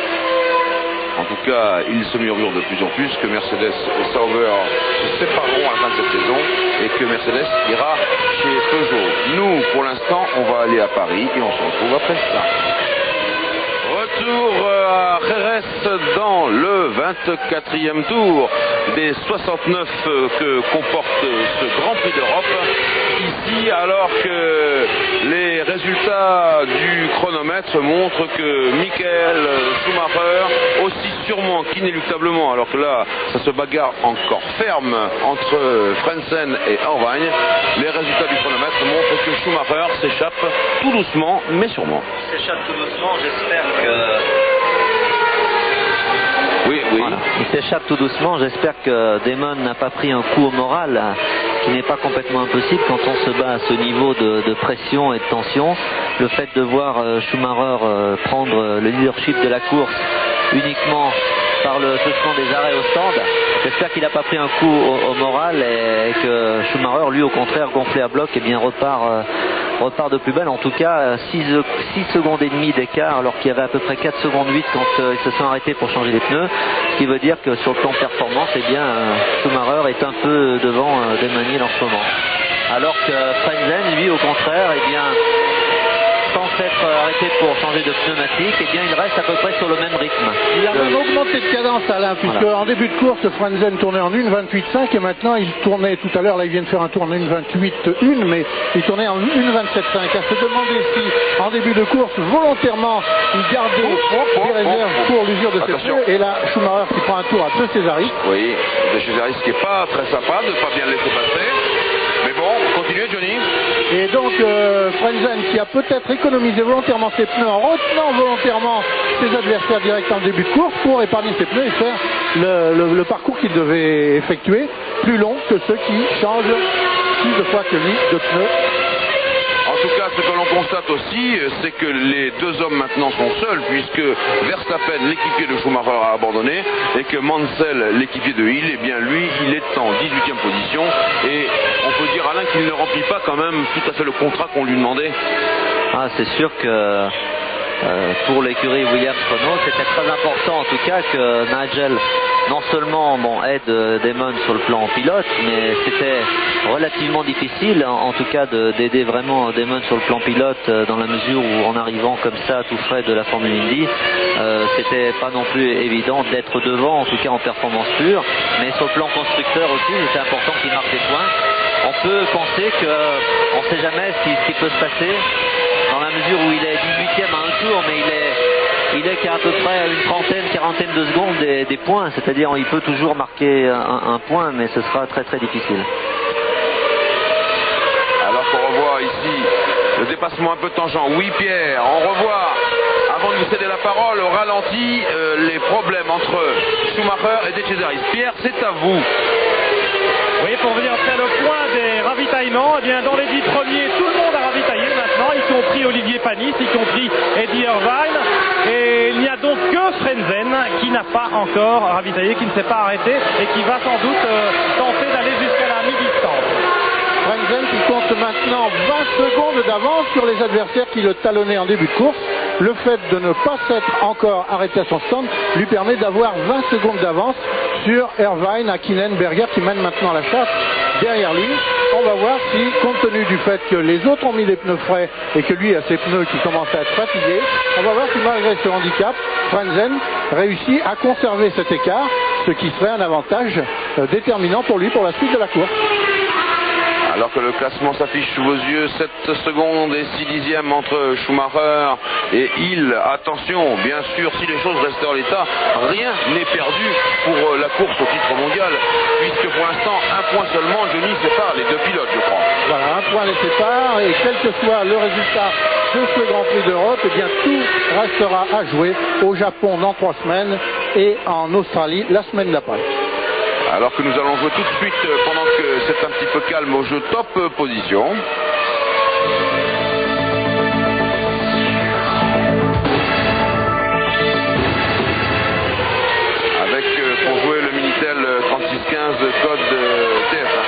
en tout cas il se murmure de plus en plus que Mercedes et Sauber se sépareront à la fin de cette saison et que Mercedes ira chez Peugeot. Nous, pour l'instant, on va aller à Paris et on se retrouve après ça. Retour à Jerez dans le 24e tour des 69 que comporte ce Grand Prix d'Europe. Ici, alors que les résultats du chronomètre montrent que Michael Schumacher, aussi sûrement qu'inéluctablement, alors que là, ça se bagarre encore ferme entre Frentzen et Irvine, les résultats du chronomètre montrent que Schumacher s'échappe tout doucement, mais sûrement. S'échappe tout doucement, j'espère que... Oui. Voilà. Il s'échappe tout doucement. J'espère que Damon n'a pas pris un coup au moral, ce qui n'est pas complètement impossible quand on se bat à ce niveau de pression et de tension. Le fait de voir Schumacher prendre le leadership de la course uniquement par le secement des arrêts au stand, j'espère qu'il n'a pas pris un coup au moral et que Schumacher, lui, au contraire, gonflé à bloc, et bien repart repart de plus belle. En tout cas, 6 secondes et demie d'écart, alors qu'il y avait à peu près 4 secondes 8 quand ils se sont arrêtés pour changer les pneus. Ce qui veut dire que sur le plan performance, eh bien, Schumacher est un peu devant Demesnil en ce moment. Alors que Frentzen, lui, au contraire, eh bien, sans s'être arrêté pour changer de pneumatique, eh bien, il reste à peu près sur le même rythme. Il a même augmenté de cadence, Alain, puisque en début de course, Frentzen tournait en 1,28,5 et maintenant il tournait tout à l'heure, là il vient de faire un tour en 1,28,1, mais il tournait en 1,27,5. À se demander si, en début de course, volontairement, il gardait des réserves pour l'usure de ses pneus. Et là, Schumacher qui prend un tour à De Cesaris. Oui, De Cesaris qui n'est pas très sympa de ne pas bien le laisser passer. Mais bon, continuez Johnny. Et donc Frentzen qui a peut-être économisé volontairement ses pneus en retenant volontairement ses adversaires direct en début de course pour épargner ses pneus et faire le parcours qu'il devait effectuer plus long que ceux qui changent plus de fois que lui de pneus. En tout cas, ce que l'on constate aussi, c'est que les deux hommes maintenant sont seuls, puisque Verstappen, l'équipier de Schumacher, a abandonné, et que Mansell, l'équipier de Hill, eh bien lui, il est en 18e position, et on peut dire, Alain, qu'il ne remplit pas quand même tout à fait le contrat qu'on lui demandait. Ah, c'est sûr que pour l'écurie Williams-Renault, c'était très important en tout cas que Nigel non seulement aide Damon sur le plan pilote, mais c'était relativement difficile en tout cas d'aider vraiment Damon sur le plan pilote dans la mesure où en arrivant comme ça tout frais de la Formule Indy, c'était pas non plus évident d'être devant, en tout cas en performance pure, mais sur le plan constructeur aussi c'était important qu'il marque des points. On peut penser qu'on ne sait jamais ce qui peut se passer dans la mesure où il est 18e à un tour, mais il est qu'à peu près à une trentaine, quarantaine de secondes des points, c'est-à-dire il peut toujours marquer un point, mais ce sera très très difficile. Alors qu'on revoit ici le dépassement un peu tangent. Oui Pierre, on revoit, avant de nous céder la parole, au ralenti, les problèmes entre Schumacher et De Cesaris. Pierre, c'est à vous. Oui, pour venir faire le point des ravitaillements, eh bien dans les 10 premiers, tout le monde a ravitaillé maintenant, y compris Olivier Panis, y compris Eddie Irvine, et il n'y a donc que Frentzen qui n'a pas encore ravitaillé, qui ne s'est pas arrêté et qui va sans doute tenter d'aller jusqu'à la mi-distance. Frentzen qui compte maintenant 20 secondes d'avance sur les adversaires qui le talonnaient en début de course. Le fait de ne pas s'être encore arrêté à son stand lui permet d'avoir 20 secondes d'avance sur Irvine, Hakkinen, Berger qui mènent maintenant la chasse derrière lui. On va voir si, compte tenu du fait que les autres ont mis des pneus frais et que lui a ses pneus qui commencent à être fatigués, on va voir si malgré ce handicap, Frentzen réussit à conserver cet écart, ce qui serait un avantage déterminant pour lui pour la suite de la course. Alors que le classement s'affiche sous vos yeux, 7 secondes et 6 dixièmes entre Schumacher et Hill. Attention, bien sûr, si les choses restent en l'état, rien n'est perdu pour la course au titre mondial, puisque pour l'instant, un point seulement, Johnny, sépare les deux pilotes, je crois. Voilà, un point les sépare, et quel que soit le résultat de ce Grand Prix d'Europe, eh bien tout restera à jouer au Japon dans 3 semaines et en Australie la semaine d'après. Alors que nous allons jouer tout de suite, pendant que c'est un petit peu calme, au jeu top position. Avec, pour jouer le Minitel 3615 code TF1.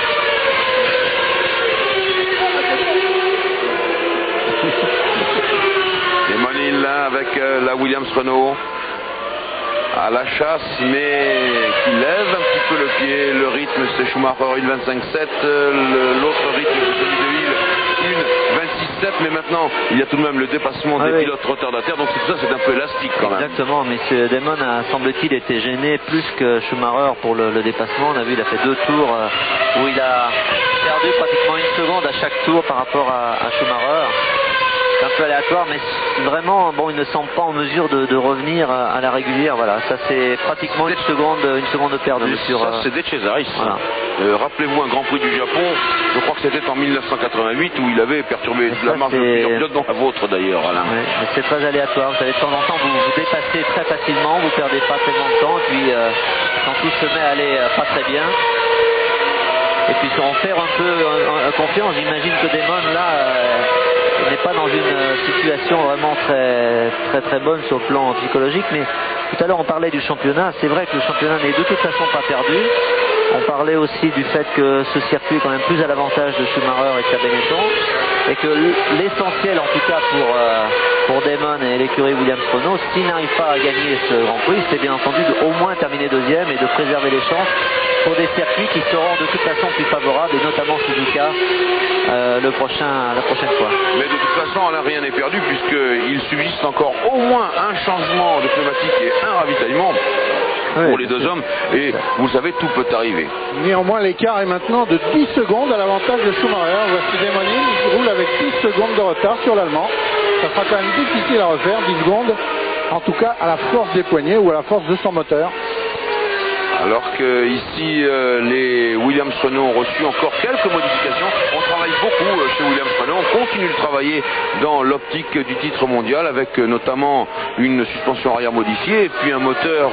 Demesnil là avec la Williams-Renault. À la chasse, mais qui lève un petit peu le pied. Le rythme, c'est Schumacher 1,25,7. L'autre rythme, c'est celui de Hill, 1,26,7. Mais maintenant, il y a tout de même le dépassement des pilotes retardataires. Donc tout ça, c'est un peu élastique quand même. Exactement, mais Damon a, semble-t-il, été gêné plus que Schumacher pour le dépassement. On a vu, il a fait 2 tours où il a perdu pratiquement 1 seconde à chaque tour par rapport à Schumacher. Un peu aléatoire, mais vraiment il ne semble pas en mesure de revenir à la régulière. Voilà, ça c'est pratiquement une seconde de perdue sur. Ça c'est De Cesaris. Voilà. Rappelez-vous un Grand Prix du Japon, je crois que c'était en 1988 où il avait perturbé la marge de plusieurs pilotes, dont la vôtre d'ailleurs, Alain. Ouais, mais c'est très aléatoire. Vous savez, de temps en temps vous dépassez très facilement, vous perdez pas tellement de temps, et puis quand tout se met à aller pas très bien. Et puis on fait un peu confiance. J'imagine que Damon là n'est pas dans une situation vraiment très bonne sur le plan psychologique, mais tout à l'heure on parlait du championnat. C'est vrai que le championnat n'est de toute façon pas perdu. On parlait aussi du fait que ce circuit est quand même plus à l'avantage de Schumacher et de sa Benetton. et que l'essentiel en tout cas pour Damon et l'écurie Williams-Renault, s'ils n'arrivent pas à gagner ce Grand Prix, c'est bien entendu d'au moins terminer deuxième et de préserver les chances pour des circuits qui seront de toute façon plus favorables, et notamment Suzuka la prochaine fois. Mais de toute façon, là, rien n'est perdu puisqu'il subsiste encore au moins un changement de pneumatique et un ravitaillement pour les deux hommes, et vous savez, tout peut arriver. Néanmoins, l'écart est maintenant de 10 secondes à l'avantage de Schumacher. Voici Damon Hill qui roule avec 10 secondes de retard sur l'Allemand. Ça sera quand même difficile à refaire, 10 secondes, en tout cas à la force des poignets ou à la force de son moteur. Alors que ici, les Williams-Renault ont reçu encore quelques modifications. On travaille beaucoup chez Williams-Renault. On continue de travailler dans l'optique du titre mondial avec notamment une suspension arrière modifiée et puis un moteur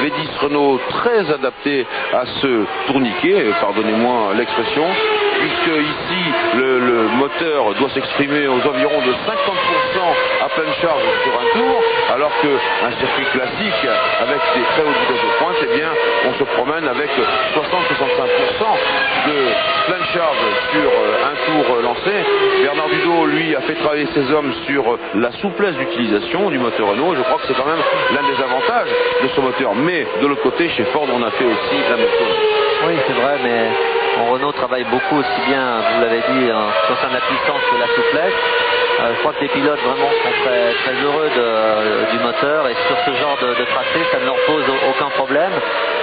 V10 Renault très adapté à ce tourniquet, pardonnez-moi l'expression, puisque ici le moteur doit s'exprimer aux environs de 50% à pleine charge sur un tour, alors qu'un circuit classique avec des très hautes vitesses de pointe, eh bien, on se promène avec 60-65% de pleine charge sur un tour lancé. Bernard Dudot, lui, a fait travailler ses hommes sur la souplesse d'utilisation du moteur Renault. Je crois que c'est quand même l'un des avantages de ce moteur. Mais de l'autre côté, chez Ford, on a fait aussi la même chose. Oui, c'est vrai, mais Renault travaille beaucoup aussi bien, vous l'avez dit, concernant la puissance que la souplesse. Je crois que les pilotes vraiment sont très, très heureux du moteur, et sur ce genre de tracé, ça ne leur pose aucun problème.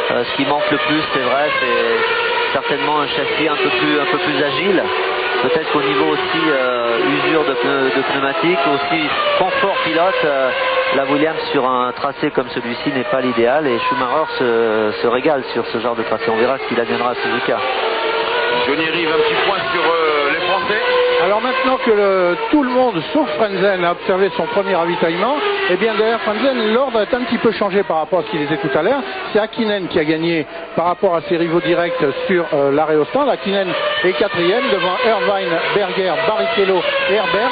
Ce qui manque le plus, c'est vrai, c'est certainement un châssis un peu plus agile. Peut-être qu'au niveau aussi usure de pneumatique, aussi confort pilote, la Williams sur un tracé comme celui-ci n'est pas l'idéal, et Schumacher se régale sur ce genre de tracé. On verra ce qu'il adviendra à Suzuka. Johnny Rive, un petit point sur les Français. Alors maintenant que tout le monde, sauf Frentzen, a observé son premier ravitaillement, eh bien derrière Frentzen, l'ordre est un petit peu changé par rapport à ce qu'il était tout à l'heure. C'est Hakkinen qui a gagné par rapport à ses rivaux directs sur l'arrêt au stand. Hakkinen est quatrième devant Irvine, Berger, Barrichello et Herbert.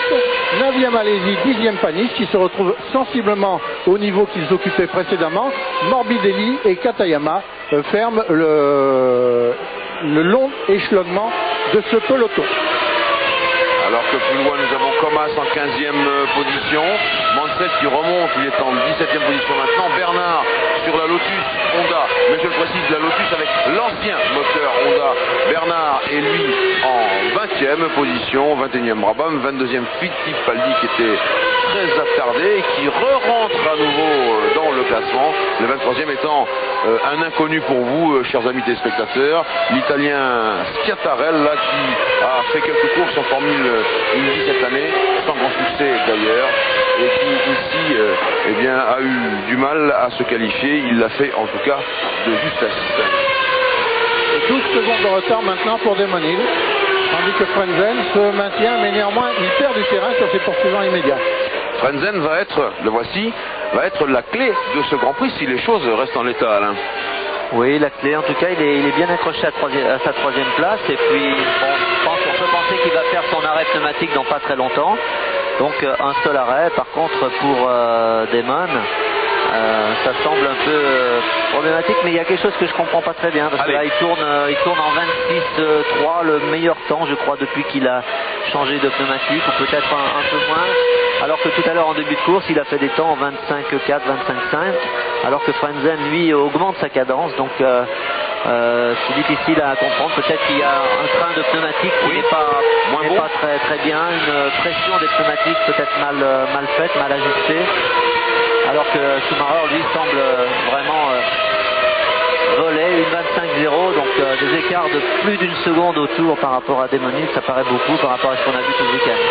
9e Alesi, 10e Panis, qui se retrouvent sensiblement au niveau qu'ils occupaient précédemment. Morbidelli et Katayama ferment le long échelonnement de ce peloton. Alors que plus loin, nous avons Comas en 15e position. Mansell qui remonte, il est en 17e position maintenant. Bernard sur la Lotus Honda. Mais je le précise, la Lotus avec l'ancien moteur Honda. Bernard est lui en 20e position. 21e Brabham, 22e Fittipaldi qui était très attardé et qui re-rentre à nouveau dans le classement. Le 23e étant un inconnu pour vous, chers amis téléspectateurs. L'Italien Schiattarella qui a fait quelques courses en Formule 1 cette année, sans grand succès d'ailleurs, et qui ici eh bien, a eu du mal à se qualifier. Il l'a fait en tout cas de justesse. 12 secondes de retard maintenant pour Damon Hill, tandis que Frentzen se maintient, mais néanmoins il perd du terrain sur ses poursuivants immédiats. Frentzen va être, le voici, va être la clé de ce Grand Prix si les choses restent en l'état, Alain. Oui, la clé, en tout cas, il est bien accroché à sa troisième place, et puis on peut penser qu'il va faire son arrêt pneumatique dans pas très longtemps. Donc un seul arrêt. Par contre, pour Damon, ça semble un peu problématique, mais il y a quelque chose que je comprends pas très bien, parce que là il tourne en 26.3, le meilleur temps je crois depuis qu'il a changé de pneumatique, ou peut-être un peu moins, alors que tout à l'heure en début de course il a fait des temps en 25.4, 25.5, alors que Frentzen lui augmente sa cadence, donc c'est difficile à comprendre. Peut-être qu'il y a un train de pneumatique qui n'est pas très, très bien, une pression des pneumatiques peut-être mal faite, mal ajustée, alors que Schumacher lui semble vraiment voler une 25-0, donc des écarts de plus d'une seconde au tour par rapport à Damon Hill, ça paraît beaucoup par rapport à ce qu'on a vu tout le week-end.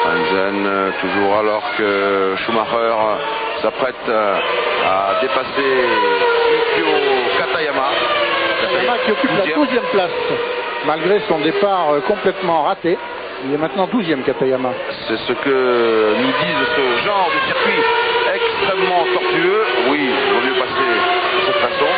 Frentzen toujours, alors que Schumacher s'apprête à dépasser Yukio Katayama. Katayama qui occupe la 12e place, malgré son départ complètement raté. Il est maintenant 12e Katayama. C'est ce que nous disent ce genre de circuit extrêmement tortueux. Oui, il vaut mieux passer de cette façon.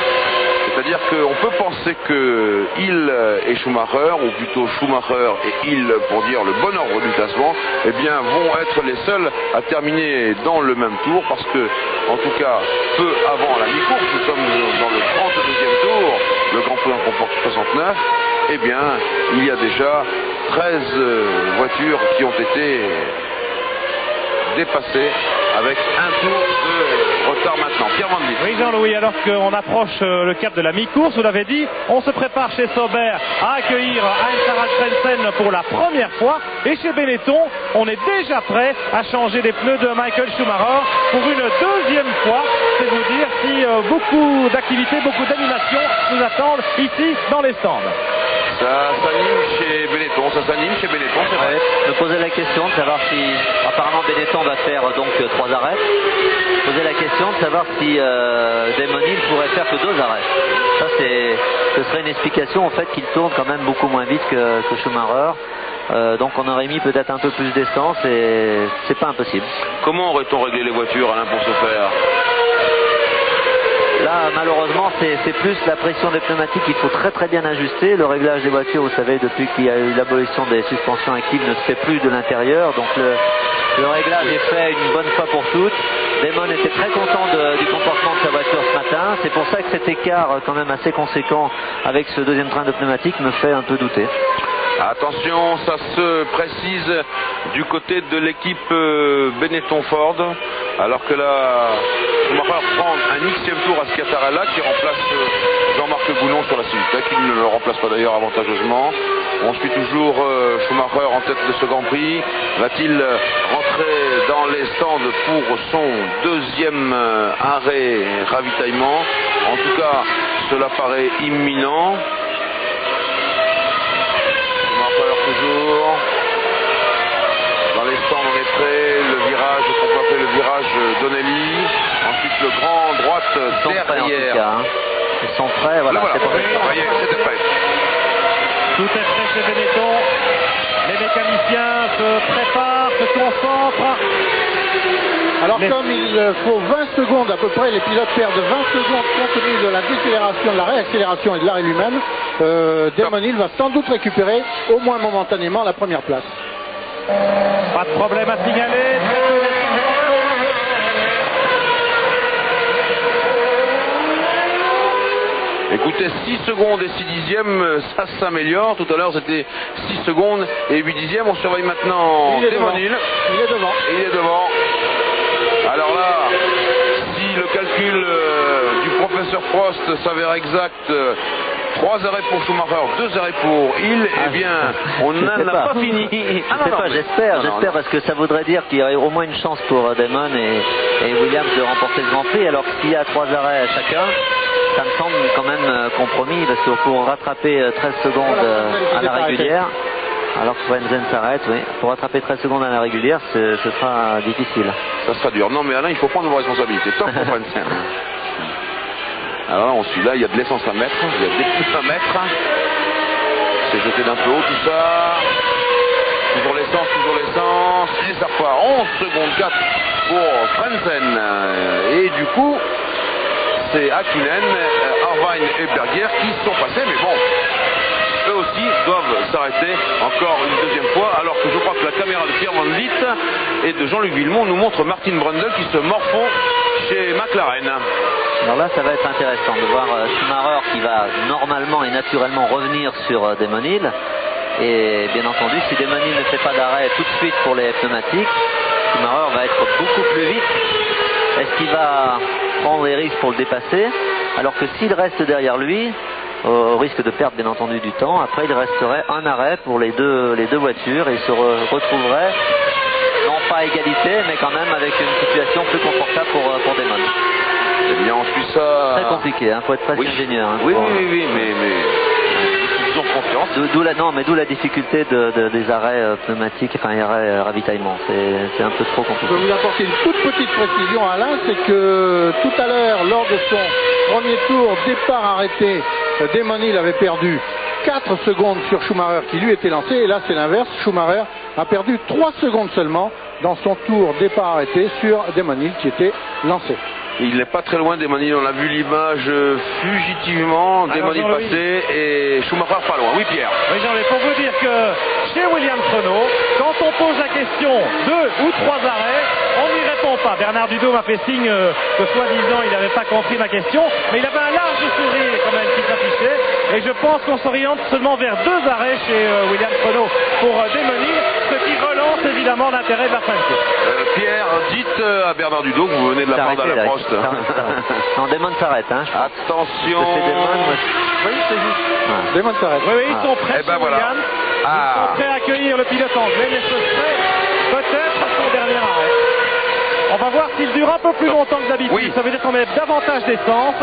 C'est-à-dire qu'on peut penser que Hill et Schumacher, ou plutôt Schumacher et Hill pour dire le bon ordre du classement, eh bien vont être les seuls à terminer dans le même tour, parce que, en tout cas, peu avant la mi-course, nous sommes dans le 32e tour, le Grand construit en comporte 69, eh bien, il y a déjà 13 voitures qui ont été dépassées avec un tour de retard maintenant. Pierre Van Vliet. Oui, Jean-Louis, alors qu'on approche le cap de la mi-course, vous l'avez dit, on se prépare chez Sauber à accueillir Heinz Harald Frentzen pour la première fois. Et chez Benetton, on est déjà prêt à changer les pneus de Michael Schumacher pour une deuxième fois. C'est vous dire si beaucoup d'activités, beaucoup d'animations nous attendent ici dans les stands. Ça s'anime chez Benetton, c'est vrai. Je me posais la question de savoir si, apparemment Benetton va faire donc 3 arrêts. Je me posais la question de savoir si Damon Hill pourrait faire que 2 arrêts. Ça, ce serait une explication au fait qu'il tourne quand même beaucoup moins vite que Schumacher. Donc on aurait mis peut-être un peu plus d'essence et c'est pas impossible. Comment aurait-on réglé les voitures, Alain, pour ce faire? Là, malheureusement, c'est plus la pression des pneumatiques qu'il faut très bien ajuster. Le réglage des voitures, vous savez, depuis qu'il y a eu l'abolition des suspensions actives, ne se fait plus de l'intérieur. Donc le réglage est fait une bonne fois pour toutes. Damon était très content du comportement de sa voiture ce matin. C'est pour ça que cet écart quand même assez conséquent avec ce deuxième train de pneumatique me fait un peu douter. Attention, ça se précise du côté de l'équipe Benetton Ford, alors que là, Schumacher prend un Xème tour à Schiattarella qui remplace Jean-Marc Goulon sur la Civic, qui ne le remplace pas d'ailleurs avantageusement. On suit toujours Schumacher en tête de ce Grand Prix. Va-t-il rentrer dans les stands pour son deuxième arrêt ravitaillement? En tout cas, cela paraît imminent. Toujours dans les stands, on est prêt, le virage qu'on peut appeler le virage Donnelly, ensuite le grand droite derrière. Ils sont prêts, voilà. C'était prêt. Tout est prêt chez Benetton, les mécaniciens se préparent, se concentrent. Alors comme il faut 20 secondes à peu près, les pilotes perdent 20 secondes compte tenu de la décélération, de la réaccélération et de l'arrêt lui-même, Damon Hill va sans doute récupérer, au moins momentanément, la première place. Pas de problème à signaler. Écoutez, 6 secondes et 6 dixièmes, ça s'améliore. Tout à l'heure, c'était 6 secondes et 8 dixièmes. On surveille maintenant Damon Hill. Il est devant. Et il est devant. Alors là, si le calcul du professeur Prost s'avère exact, 3 arrêts pour Schumacher, 2 arrêts pour Hill, eh bien, on n'en a pas fini. J'espère, parce que ça voudrait dire qu'il y aurait au moins une chance pour Damon et Williams de remporter le Grand Prix, alors s'il y a 3 arrêts à chacun, ça me semble quand même compromis, parce qu'il faut rattraper 13 secondes à la régulière. Alors que Frentzen s'arrête, oui. Pour rattraper 13 secondes à la régulière, ce sera difficile. Ça sera dur. Non, mais Alain, il faut prendre vos responsabilités. Top pour Frentzen. Alors là, on suit là, il y a de l'essence à mettre, il y a des trucs à mettre. C'est jeté d'un peu haut tout ça. Toujours l'essence. Et ça repart. 11 secondes 4 pour Frentzen. Et du coup, c'est Hakkinen, Irvine et Berger qui sont passés, mais bon. Eux aussi doivent s'arrêter encore une deuxième fois, alors que je crois que la caméra de Pierre Van Vliet et de Jean-Luc Villemont nous montre Martin Brundle qui se morfond chez McLaren. Alors là, ça va être intéressant de voir Schumacher qui va normalement et naturellement revenir sur Damon Hill. Et bien entendu, si Damon Hill ne fait pas d'arrêt tout de suite pour les pneumatiques, Schumacher va être beaucoup plus vite. Est-ce qu'il va prendre des risques pour le dépasser? Alors que s'il reste derrière lui, au risque de perdre bien entendu du temps, après il resterait un arrêt pour les deux voitures et il se retrouverait non pas à égalité mais quand même avec une situation plus confortable pour Damon. Eh bien on suit ça. Très compliqué, faut être presque ingénieur. Oui, mais ils ont confiance. D'où la difficulté des arrêts pneumatiques, enfin arrêts ravitaillement. C'est un peu trop compliqué. Je peux vous apporter une toute petite précision, Alain, c'est que tout à l'heure, lors de son premier tour, départ arrêté, Damon Hill avait perdu 4 secondes sur Schumacher qui lui était lancé, et là c'est l'inverse, Schumacher a perdu 3 secondes seulement dans son tour départ arrêté sur Damon Hill qui était lancé. Il n'est pas très loin Damon Hill, on a vu l'image fugitivement, Damon Hill passé et Schumacher pas loin. Oui Pierre. Oui Jean-Luc, pour vous dire que chez Williams Renault, quand on pose la question 2 ou 3 arrêts, on n'y répond pas. Bernard Dudot m'a fait signe que soi-disant il n'avait pas compris ma question, mais il avait un large sourire quand même qui s'affichait. Et je pense qu'on s'oriente seulement vers 2 arrêts chez Williams Renault pour Démonil, ce qui relance évidemment l'intérêt de la fin de course. Pierre, dites à Bernard Dudot que vous venez de la prendre à la Prost. Non, Damon s'arrête. Hein, attention. Oui, c'est juste. Damon s'arrête. Oui, ils sont prêts chez voilà. Williams. Ils sont prêts à accueillir le pilote anglais, mais ce serait peut-être son dernier arrêt. On va voir s'il dure un peu plus longtemps que d'habitude. Oui. Ça veut dire qu'on met davantage d'essence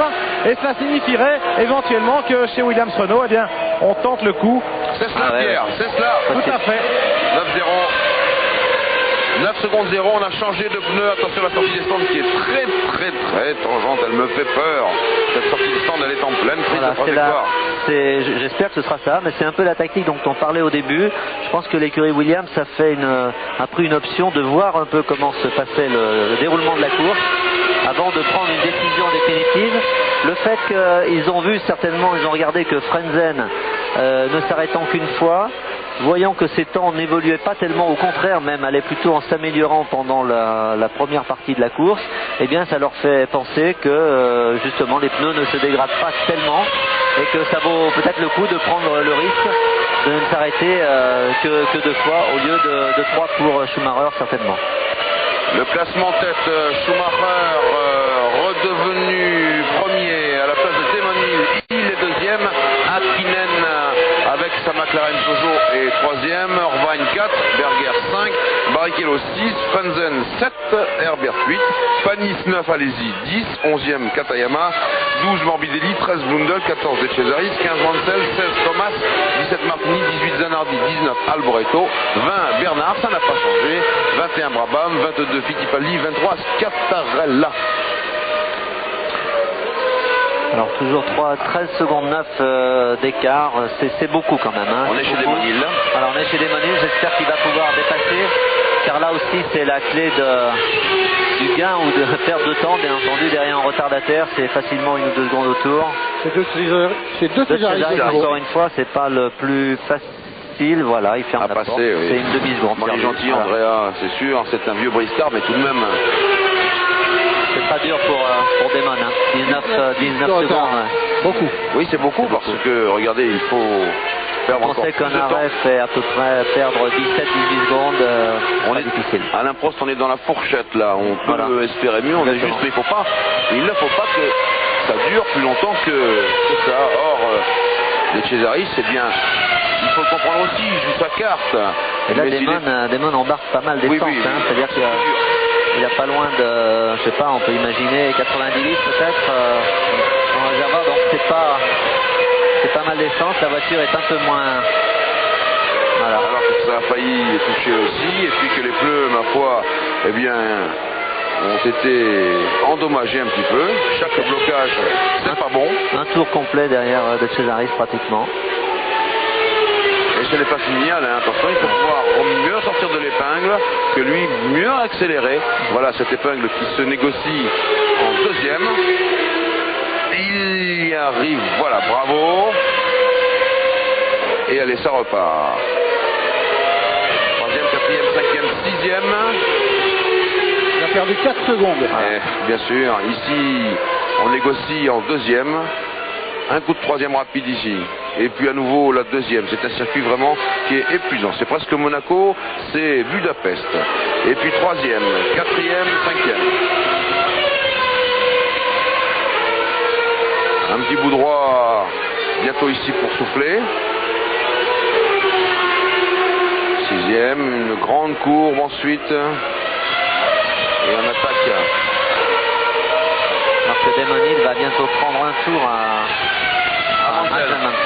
et cela signifierait éventuellement que chez Williams Renault, eh bien, on tente le coup. C'est cela, Pierre, c'est cela. Tout à fait. 9 secondes 0, on a changé de pneu. Attention, la sortie des stands qui est très tangente, elle me fait peur. Cette sortie des stands, elle est en pleine prise de trajectoire. J'espère que ce sera ça, mais c'est un peu la tactique dont on parlait au début. Je pense que l'écurie Williams a pris une option de voir un peu comment se passait le déroulement de la course avant de prendre une décision définitive. Le fait qu'ils ont vu certainement, ils ont regardé que Frentzen ne s'arrêtant qu'une fois, voyant que ses temps n'évoluaient pas tellement, au contraire même allaient plutôt en s'améliorant pendant la première partie de la course, eh bien ça leur fait penser que justement les pneus ne se dégradent pas tellement et que ça vaut peut-être le coup de prendre le risque de ne s'arrêter que 2 fois au lieu de 3 pour Schumacher certainement. Le classement tête, Schumacher redevenu premier à la place de Démonil, il est deuxième, Hakkinen avec sa McLaren Peugeot est troisième, Irvine 4, Berger 5, Barrichello 6, Frentzen 7, Herbert 8, Panis 9, Alesi 10, 11e Katayama, 12 Morbidelli, 13 Blundell, 14 De Cesaris, 15 Mansell, 16 Thomas, 17 Martini, 18 Zanardi, 19 Alboreto, 20 Bernard, ça n'a pas changé, 21 Brabham, 22 Fittipaldi, 23 Scattarella. Alors toujours 13 secondes 9 d'écart, c'est beaucoup quand même. Hein. On est chez Démonil. Alors on est chez Démonil, j'espère qu'il va pouvoir dépasser, car là aussi c'est la clé du gain ou de perte de temps, bien entendu. Derrière un retardataire, c'est facilement 1 ou 2 secondes autour. C'est deux Cesaris. Encore une fois, c'est pas le plus facile. Voilà, il ferme la porte. Oui. C'est une demi-seconde. Bon, il est gentil, Andrea, c'est sûr, c'est un vieux briscard, mais tout de même. C'est pas dur pour Damon, hein. 19 secondes. Beaucoup. Oui, c'est beaucoup parce que, regardez, il faut perdre encore plus de temps. On sait qu'un arrêt fait à peu près perdre 17-18 secondes. On est difficile. À l'improst, on est dans la fourchette là. On peut espérer mieux. On est juste, mais il ne faut pas que ça dure plus longtemps que ça. Or, les Cesaris, c'est bien. Il faut le comprendre aussi. Il joue sa carte. Et là, Damon embarque pas mal d'essence. Oui. Hein. C'est-à-dire qu'il n'y a pas loin de, je sais pas, on peut imaginer 90 litres peut-être en réservoir. Donc c'est pas mal d'essence. La voiture est un peu moins. Voilà. Alors que ça a failli toucher aussi, et puis que les pneus, ma foi, eh bien, ont été endommagés un petit peu. Chaque blocage, c'est pas bon. Un tour complet derrière De Cesaris pratiquement. Et ce n'est pas fini, Alain. Attention, il faut pouvoir mieux sortir de l'épingle, que lui mieux accélérer. Voilà cette épingle qui se négocie en deuxième. Il y arrive, voilà, bravo. Et allez, ça repart. 3e, 4e, 5e, 6e. Il a perdu 4 secondes. Bien sûr, ici, on négocie en deuxième. Un coup de 3e rapide ici. Et puis à nouveau la 2e. C'est un circuit vraiment qui est épuisant. C'est presque Monaco, c'est Budapest. Et puis 3e, 4e, 5e. Un petit bout droit bientôt ici pour souffler. 6e, une grande courbe ensuite. Et on attaque. Alors que Démonil va bientôt prendre un tour à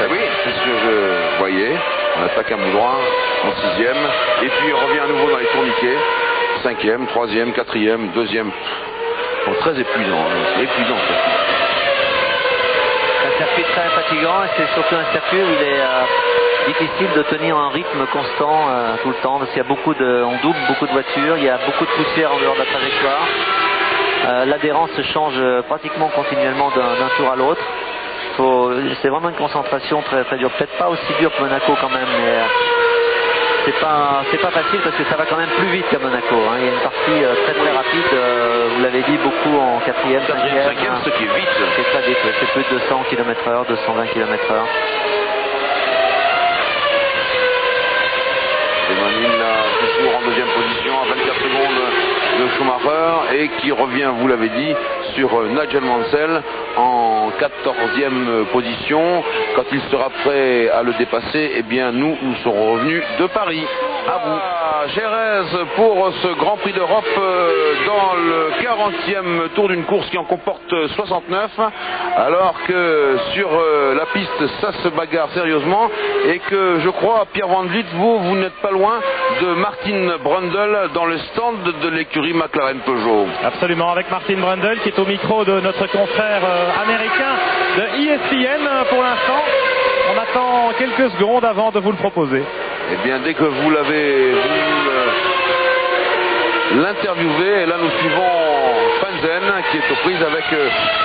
oui, c'est ce que je voyais. On attaque un bout droit en 6e. Et puis on revient à nouveau dans les tourniquets. 5e, 3e, 4e, 2e. Bon, très épuisant. C'est épuisant. C'est un circuit très fatigant et c'est surtout un circuit où il est difficile de tenir un rythme constant tout le temps parce qu'il y a on double beaucoup de voitures, il y a beaucoup de poussière en dehors de la trajectoire. L'adhérence change pratiquement continuellement d'un tour à l'autre. C'est vraiment une concentration très, très dure. Peut-être pas aussi dure que Monaco quand même, mais c'est pas facile parce que ça va quand même plus vite qu'à Monaco. Hein. Il y a une partie très rapide, vous l'avez dit, beaucoup en 4e, 5e. Ce qui est vite. C'est très vite, c'est plus de 200 km/h, 220 km/h. Demonil toujours en deuxième position à 24 secondes de Schumacher et qui revient, vous l'avez dit, sur Nigel Mansell en 14e position. Quand il sera prêt à le dépasser, eh bien nous serons revenus de Paris. À vous. Jerez pour ce Grand Prix d'Europe dans le 40e tour d'une course qui en comporte 69, alors que sur la piste ça se bagarre sérieusement et que je crois, Pierre Van Vliet, vous n'êtes pas loin de Martin Brundle dans le stand de l'écurie McLaren Peugeot. Absolument, avec Martin Brundle qui est au micro de notre confrère américain de ESPN pour l'instant. On attend quelques secondes avant de vous le proposer. Eh bien, dès que vous l'avez l'interviewé, et là nous suivons Frentzen qui est aux prises avec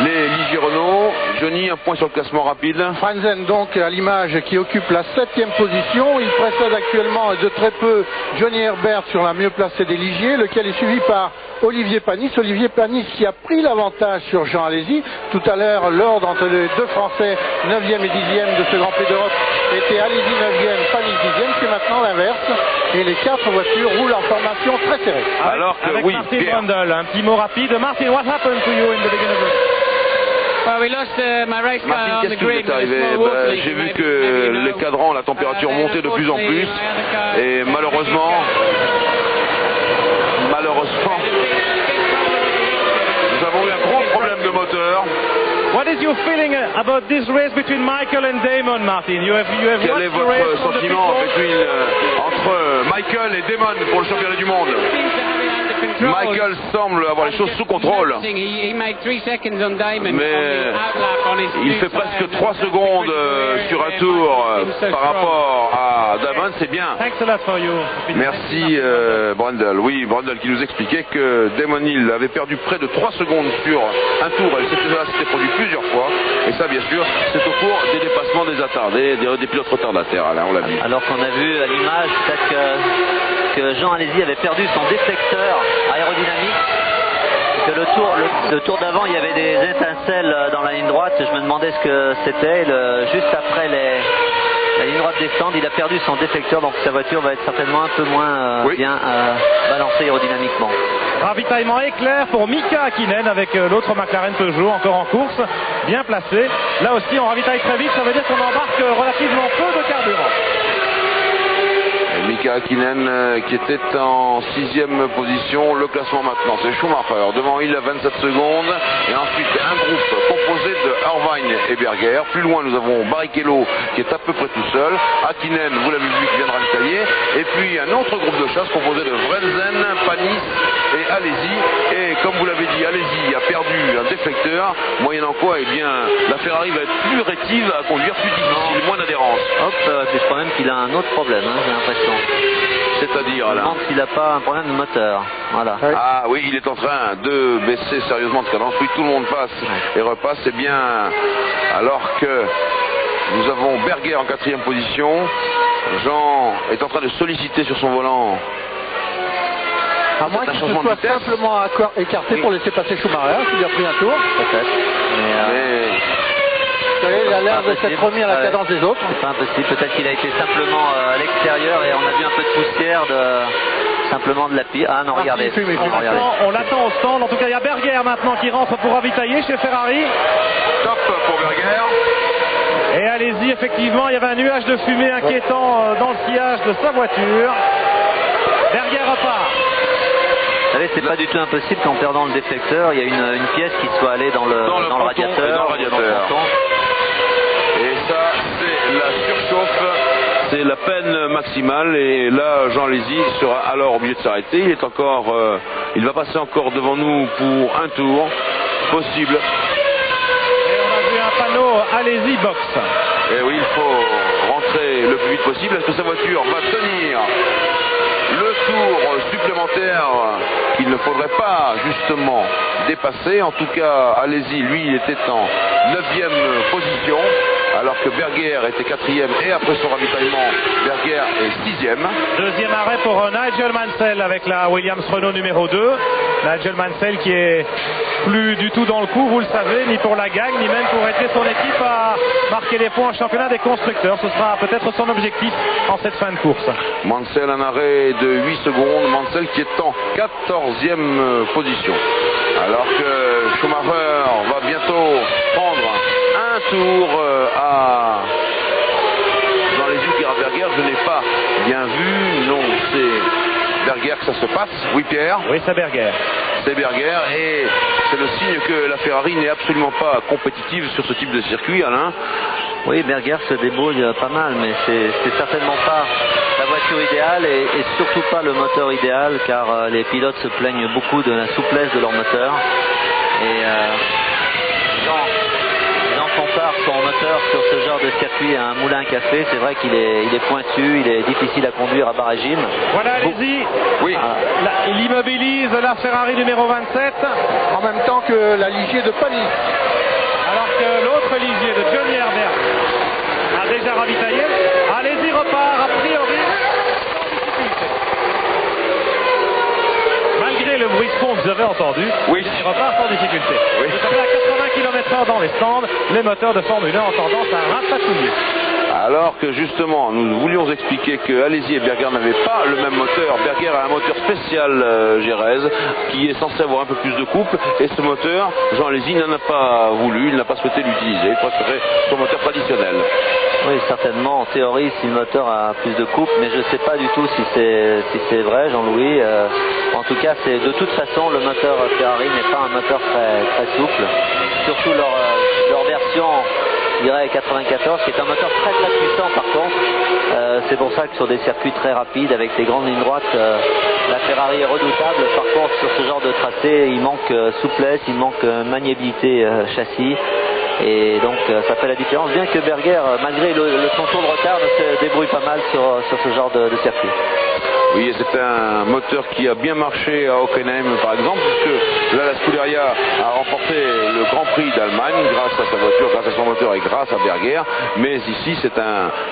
les Ligier Renault. Johnny, un point sur le classement rapide. Frentzen donc à l'image qui occupe la 7e position. Il précède actuellement de très peu Johnny Herbert sur la mieux placée des Ligier, lequel est suivi par Olivier Panis. Olivier Panis qui a pris l'avantage sur Jean Alesi. Tout à l'heure, l'ordre entre les deux Français, 9e et 10e de ce Grand Prix d'Europe, était Alesi 9e, Panis 10e. C'est maintenant l'inverse. Et les 4 voitures roulent en formation très serrée. Alors que avec oui, Martin Pierre. Brundle, un petit mot rapide. Martin, what happened to you in the beginning of the... Well, we lost my race car Martin, on qu'est-ce the qui vous grid est with a arrivé? small water leak, J'ai vu maybe que you know. les cadrans, la température montait de plus en plus et malheureusement, nous avons eu un gros problème de moteur. What is your feeling about this race between Michael and Damon, Martin? You have Quel est watched the race votre from the sentiment pit entre Michael et Damon pour le championnat du monde? Michael semble avoir les choses sous contrôle, mais il fait presque 3 secondes sur un tour par rapport à Damon, c'est bien. Thanks a lot for you. Merci Brundle. Oui, Brundle qui nous expliquait que Damon Hill avait perdu près de 3 secondes sur un tour, et ça s'était produit plusieurs fois, et ça bien sûr c'est au cours des dépassements des attardés, des pilotes retardataires, Alain, on l'a vu. Alors qu'on a vu à l'image peut-être que Jean Alesi avait perdu son déflecteur aérodynamique, et que le tour d'avant il y avait des étincelles dans la ligne droite. Je me demandais ce que c'était. Juste après la ligne droite des stands, il a perdu son déflecteur, donc sa voiture va être certainement un peu moins bien balancée aérodynamiquement. Ravitaillement éclair pour Mika Hakkinen avec l'autre McLaren Peugeot encore en course, bien placé. Là aussi on ravitaille très vite, ça veut dire qu'on embarque relativement peu de carburant. Mika Hakkinen qui était en 6e position. Le classement maintenant, c'est Schumacher devant il à 27 secondes, et ensuite un groupe composé de Irvine et Berger. Plus loin nous avons Barrichello qui est à peu près tout seul, Hakkinen, vous l'avez vu, qui vient de ravitailler, et puis un autre groupe de chasse composé de Frentzen, Panis et Alesi. Et comme vous l'avez dit, Alesi a perdu un déflecteur, moyennant quoi eh bien la Ferrari va être plus rétive à conduire, plus difficile, moins d'adhérence. Hop, je crois même qu'il a un autre problème, hein, j'ai l'impression. C'est-à-dire Je me là. demande s'il n'a pas un problème de moteur. Voilà. Ah oui, il est en train de baisser sérieusement de cadence. Oui, tout le monde passe et repasse. C'est bien. Alors que nous avons Berger en 4e position. Jean est en train de solliciter sur son volant. À moins qu'il se soit simplement écarté pour laisser passer Schumacher, qui lui a pris un tour. Peut-être. Mais Vous savez, il a l'air de s'être remis à la cadence des autres. c'est pas impossible. Peut-être qu'il a été simplement à l'extérieur et on a vu un peu de poussière simplement de la piste. Ah non, regardez. Regardez. On l'attend au stand. En tout cas, il y a Berger maintenant qui rentre pour ravitailler chez Ferrari. Top pour Berger. Et allez-y, effectivement, il y avait un nuage de fumée inquiétant dans le sillage de sa voiture. Berger repart. Vous savez, c'est pas du tout impossible qu'en perdant le déflecteur, il y a une pièce qui soit allée dans le radiateur. Et ça, c'est la surchauffe, c'est la peine maximale. Et là, Jean Alesi sera alors obligé de s'arrêter. Il va passer encore devant nous pour un tour possible. Et on a vu un panneau Alesi Box. Et oui, il faut rentrer le plus vite possible. Est-ce que sa voiture va tenir le tour supplémentaire qu'il ne faudrait pas justement dépasser? En tout cas, Alesi, lui, il était en 9e position. alors que Berger était 4e et après son ravitaillement, Berger est 6e. Deuxième arrêt pour Nigel Mansell avec la Williams Renault numéro 2. Nigel Mansell qui est plus du tout dans le coup, vous le savez, ni pour la gagne, ni même pour aider son équipe à marquer les points au championnat des constructeurs. Ce sera peut-être son objectif en cette fin de course. Mansell, un arrêt de 8 secondes. Mansell qui est en 14e position. Alors que Schumacher va bientôt prendre un tour dans les yeux de Gerhard Berger. Je n'ai pas bien vu. Non, c'est Berger que ça se passe. Oui, Pierre? Oui, c'est Berger. C'est Berger et c'est le signe que la Ferrari n'est absolument pas compétitive sur ce type de circuit, Alain. Oui, Berger se débrouille pas mal, mais c'est certainement pas la voiture idéale et surtout pas le moteur idéal, car les pilotes se plaignent beaucoup de la souplesse de leur moteur. Et quand on compare son moteur sur ce genre de circuit à un moulin à café, c'est vrai qu'il est pointu, il est difficile à conduire à bas régime. Voilà, allez-y. Oui. Il immobilise la Ferrari numéro 27. En même temps que la Ligier de Panis. Alors que l'autre Ligier de Johnny Herbert a déjà ravitaillé. Allez-y, repart a priori. Malgré le bruit de fond que vous avez entendu, oui, il repart sans difficulté. Oui. Vous savez, à 80 km/h dans les stands, les moteurs de Formule 1 ont tendance à ratatouiller. Alors que justement, nous voulions expliquer que Alesi et Berger n'avaient pas le même moteur. Berger a un moteur spécial Jerez qui est censé avoir un peu plus de couple. Et ce moteur, Jean Alesi n'en a pas voulu, il n'a pas souhaité l'utiliser. Il préférait son moteur traditionnel. Oui, certainement. En théorie, si le moteur a plus de couple, mais je ne sais pas du tout si c'est vrai, Jean-Louis. En tout cas, de toute façon, le moteur Ferrari n'est pas un moteur très souple. Surtout leur version, je dirais 94, qui est un moteur très puissant par contre. C'est pour ça que sur des circuits très rapides, avec des grandes lignes droites, la Ferrari est redoutable. Par contre, sur ce genre de tracé, il manque souplesse, il manque maniabilité châssis. Et donc ça fait la différence, bien que Berger, malgré son tour de retard, se débrouille pas mal sur ce genre de circuit. Oui, et c'est un moteur qui a bien marché à Hockenheim par exemple, puisque là la Scuderia a remporté le Grand Prix d'Allemagne grâce à sa voiture, grâce à son moteur et grâce à Berger. Mais ici c'est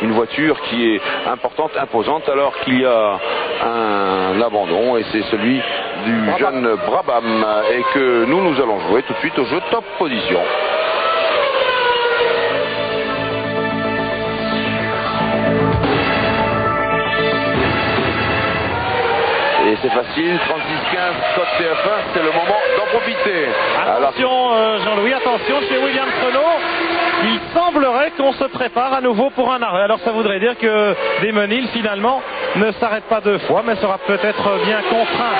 une voiture qui est importante, imposante, alors qu'il y a un abandon et c'est celui du jeune Brabham et que nous allons jouer tout de suite au jeu Top Position. Et c'est facile, 36-15, code TF1, c'est le moment d'en profiter. Attention Jean-Louis, attention chez Williams Renault, il semblerait qu'on se prépare à nouveau pour un arrêt. Alors ça voudrait dire que Desmonil finalement ne s'arrête pas deux fois, mais sera peut-être bien contraint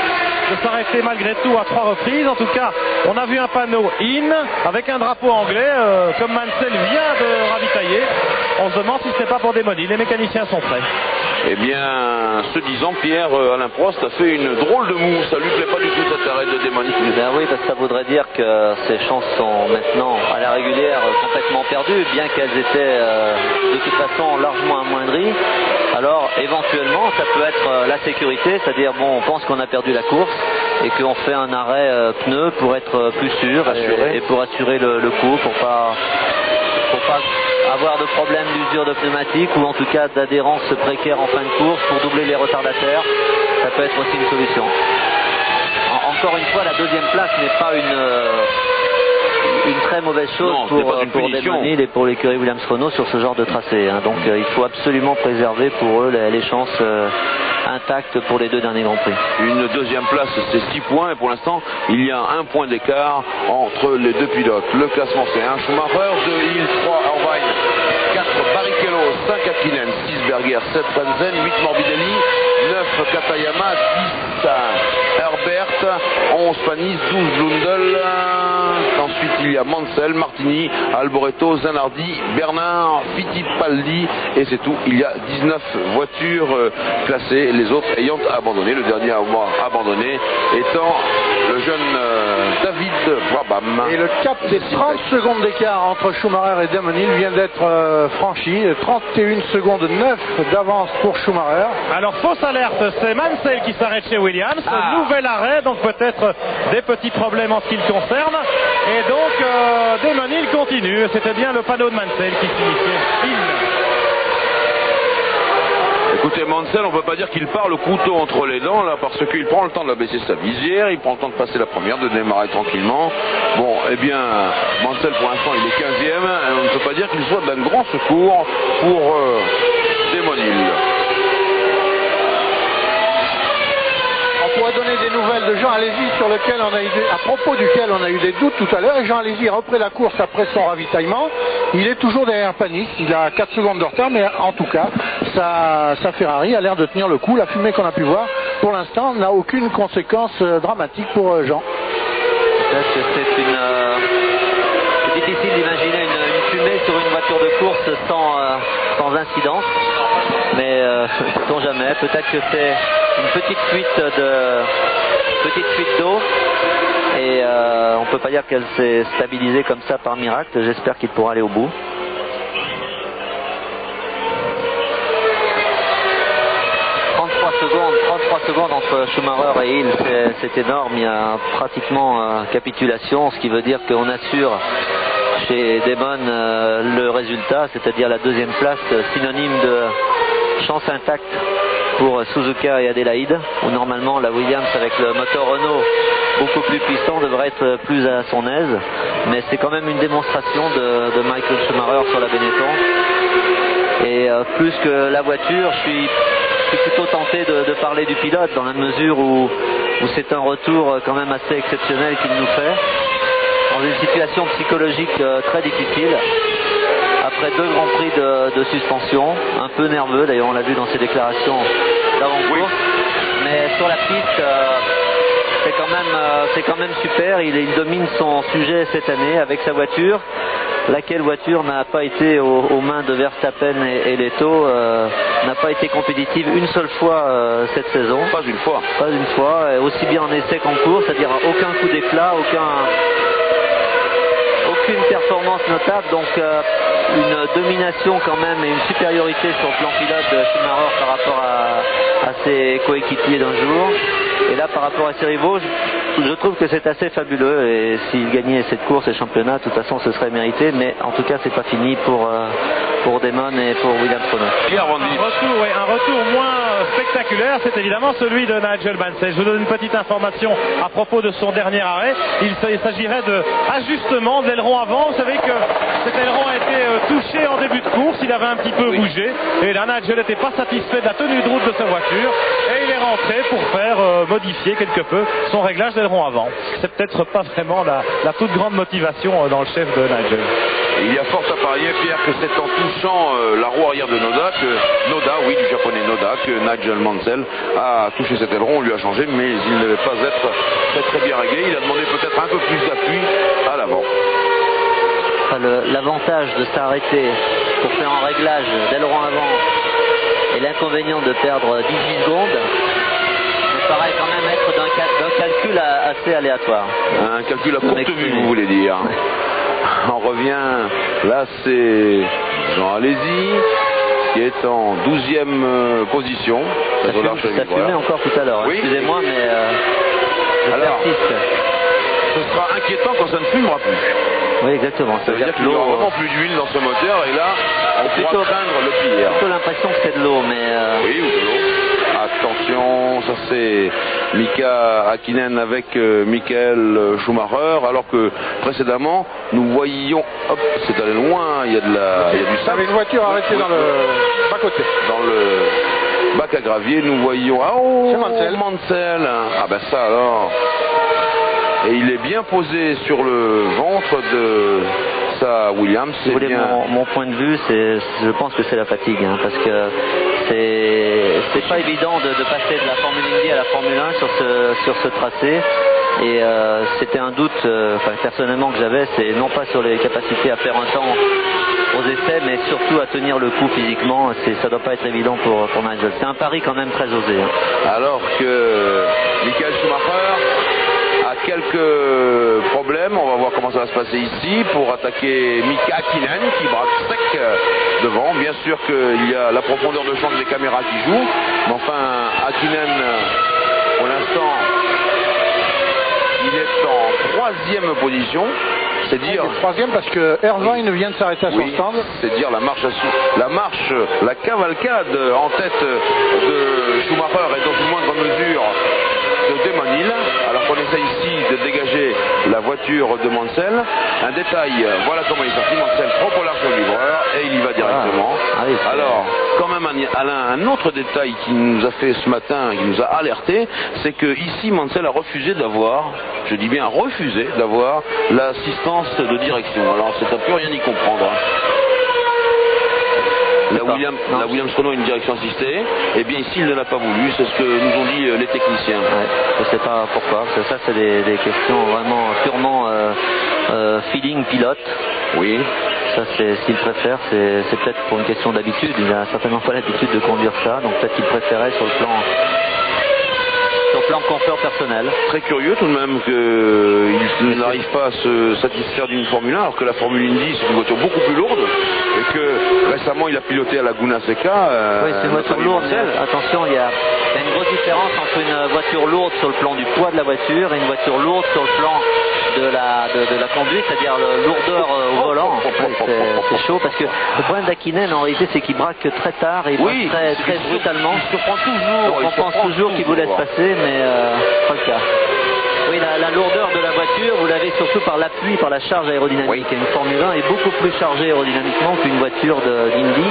de s'arrêter malgré tout à 3 reprises. En tout cas, on a vu un panneau IN avec un drapeau anglais, comme Mansell vient de ravitailler. On se demande si ce n'est pas pour Desmonil. Les mécaniciens sont prêts. Eh bien, ce disant, Pierre, Alain Prost a fait une drôle de moue. Ça lui plaît pas du tout cet arrêt de Desmonil. Ben oui, parce que ça voudrait dire que ses chances sont maintenant à la régulière complètement perdues, bien qu'elles étaient de toute façon largement amoindries. Alors éventuellement, ça peut être la sécurité, c'est-à-dire bon, on pense qu'on a perdu la course et qu'on fait un arrêt pneu pour être plus sûr et pour assurer le coup, pour pas avoir de problème d'usure de pneumatique ou en tout cas d'adhérence précaire en fin de course pour doubler les retardataires. Ça peut être aussi une solution. Encore une fois, la deuxième place n'est pas une très mauvaise chose pour Desmonil et pour l'écurie Williams Renault sur ce genre de tracé. Donc il faut absolument préserver pour eux les chances intactes pour les 2 derniers Grands Prix. Une deuxième place, c'est 6 points et pour l'instant, il y a 1 point d'écart entre les 2 pilotes. Le classement, c'est 1 Schumacher, 2 Hill, 3 Irvine, 4 Barrichello, 5 Hakkinen, 6 Berger, 7 Panzen, 8 Morbidelli, 9 Katayama, 10 Herbert, 11 Panis, 12 Blundell. Ensuite, il y a Mansell, Martini, Alboreto, Zanardi, Bernard, Fittipaldi et c'est tout. Il y a 19 voitures classées, les autres ayant abandonné. Le dernier à avoir abandonné étant le jeune David Brabham. Et le cap des 30 secondes d'écart entre Schumacher et Desmonil vient d'être franchi. 31 secondes 9 d'avance pour Schumacher. Alors fausse alerte, c'est Mansell qui s'arrête chez Williams. Nouvel arrêt arrêt, donc peut-être des petits problèmes en ce qui le concerne. Et donc Damon Hill continue. C'était bien le panneau de Mansell qui signifiait Hill. Écoutez, Mansell, on ne peut pas dire qu'il part le couteau entre les dents, là, parce qu'il prend le temps d'abaisser sa visière, il prend le temps de passer la première, de démarrer tranquillement. Bon, eh bien, Mansell, pour l'instant, il est 15e, et on ne peut pas dire qu'il soit d'un grand secours pour Damon Hill. On pourrait donner des nouvelles de Jean Alési sur lequel on a eu à propos duquel on a eu des doutes tout à l'heure. Jean Alési a repris la course après son ravitaillement. Il est toujours derrière Panis, il a 4 secondes de retard, mais en tout cas, sa Ferrari a l'air de tenir le coup. La fumée qu'on a pu voir, pour l'instant, n'a aucune conséquence dramatique pour Jean. Peut-être que c'est difficile d'imaginer une fumée sur une voiture de course sans incidence, mais sait-on jamais. Peut-être que c'est une petite fuite d'eau et on peut pas dire qu'elle s'est stabilisée comme ça par miracle. J'espère qu'il pourra aller au bout. Secondes entre Schumacher et Hill, c'est énorme. Il y a pratiquement capitulation, ce qui veut dire qu'on assure chez Damon le résultat, c'est-à-dire la deuxième place, synonyme de chance intacte pour Suzuka et Adélaïde, où normalement la Williams avec le moteur Renault beaucoup plus puissant devrait être plus à son aise, mais c'est quand même une démonstration de Michael Schumacher sur la Benetton. Et plus que la voiture, je suis plutôt tenté de parler du pilote, dans la mesure où c'est un retour quand même assez exceptionnel qu'il nous fait, dans une situation psychologique très difficile, après 2 grands prix de suspension, un peu nerveux, d'ailleurs on l'a vu dans ses déclarations d'avant-course, mais sur la piste, c'est quand même super. Il domine son sujet cette année avec sa voiture, laquelle voiture n'a pas été aux mains de Verstappen et Leto, n'a pas été compétitive une seule fois cette saison. Pas une fois. Pas une fois, aussi bien en essai qu'en course, c'est-à-dire aucun coup d'éclat, aucune performance notable, donc une domination quand même et une supériorité sur le plan pilote de Schumacher par rapport à ses coéquipiers d'un jour. Et là, par rapport à ses rivaux, je trouve que c'est assez fabuleux, et s'il gagnait cette course et le championnat, de toute façon ce serait mérité, mais en tout cas c'est pas fini pour Damon et pour Williams Renault. Un retour moins spectaculaire, c'est évidemment celui de Nigel Mansell. Je vous donne une petite information à propos de son dernier arrêt. Il s'agirait de ajustement de l'aileron avant. Vous savez que cet aileron a été touché en début de course, il avait un petit peu bougé, et là Nigel n'était pas satisfait de la tenue de route de sa voiture, et il est rentré pour faire modifier quelque peu son réglage d'aileron avant. C'est peut-être pas vraiment la toute grande motivation dans le chef de Nigel. Il y a fort à parier, Pierre, que c'est en touchant la roue arrière de Noda, du japonais Noda, que Nigel Mansell a touché cet aileron, on lui a changé, mais il ne devait pas être très bien réglé. Il a demandé peut-être un peu plus d'appui à l'avant. L'avantage de s'arrêter pour faire un réglage d'aileron avant et l'inconvénient de perdre 18 secondes me paraît quand même être d'un calcul assez aléatoire. Un calcul à courte vue, vous voulez dire. On revient, là c'est Jean Alési qui est en 12e position. Ça fumait encore tout à l'heure, oui. Excusez-moi, mais je persiste. Ce sera inquiétant quand ça ne fumera plus. Oui, exactement. Ça veut dire qu'il n'y aura vraiment plus d'huile dans ce moteur, et là on pourra craindre le pire. J'ai plutôt l'impression que c'est de l'eau, mais... Oui, ou de l'eau. Attention, ça c'est Mika Häkkinen avec Michael Schumacher, alors que précédemment nous voyions, hop, c'est allé loin, il y a du sable. Avec une voiture arrêtée dans le bas-côté. Dans le bac à gravier, nous voyions, Mansell. Ah ben ça alors. Et il est bien posé sur le ventre de sa Williams. Si vous voulez mon point de vue, je pense que c'est la fatigue, parce que c'est pas évident de passer de la Formule Indy à la Formule 1 sur ce tracé. Et c'était un doute personnellement que j'avais, c'est non pas sur les capacités à faire un temps aux essais, mais surtout à tenir le coup physiquement. Ça doit pas être évident pour Nigel. C'est un pari quand même très osé. Alors que Michael Schumacher a quelques problèmes, on va voir comment ça va se passer ici pour attaquer Mika Häkkinen qui braque sec devant. Bien sûr qu'il y a la profondeur de champ des caméras qui joue, mais enfin Häkkinen pour l'instant il est en 3e position. C'est dire troisième parce que Irvine vient de s'arrêter à son stand. C'est dire la cavalcade en tête de Schumacher et dans une moindre mesure de Damon Hill, alors qu'on essaie ici de dégager la voiture de Mansell. Un détail, voilà comment il est sorti. Mansell trop au large au livreur et il y va directement. Alors, quand même Alain, un autre détail qui nous a fait ce matin, qui nous a alerté, c'est que ici Mansell a refusé d'avoir, je dis bien refusé d'avoir l'assistance de direction. Alors c'est à plus rien y comprendre. La Williams Renault a une direction assistée, et bien ici il ne l'a pas voulu, c'est ce que nous ont dit les techniciens. Ouais, je ne sais pas pourquoi, parce que ça c'est des questions vraiment purement feeling pilote. Oui. Ça c'est ce qu'il préfère, c'est peut-être pour une question d'habitude, il n'a certainement pas l'habitude de conduire ça, donc peut-être qu'il préférait sur le plan confort personnel. Très curieux tout de même qu'il n'arrive pas à se satisfaire d'une Formule 1 alors que la Formule Indy c'est une voiture beaucoup plus lourde et que récemment il a piloté à Laguna Seca. Oui, c'est une voiture lourde. Attention, il y a une grosse différence entre une voiture lourde sur le plan du poids de la voiture et une voiture lourde sur le plan de la conduite, c'est-à-dire la lourdeur au volant. C'est chaud parce que le problème d'Hakkinen en réalité c'est qu'il braque très tard et il braque très brutalement. Il surprend toujours. On pense toujours qu'il vous laisse passer, mais pas le cas. Oui, la lourdeur de la voiture, vous l'avez surtout par l'appui, par la charge aérodynamique. Oui. Une Formule 1 est beaucoup plus chargée aérodynamiquement qu'une voiture d'Indy.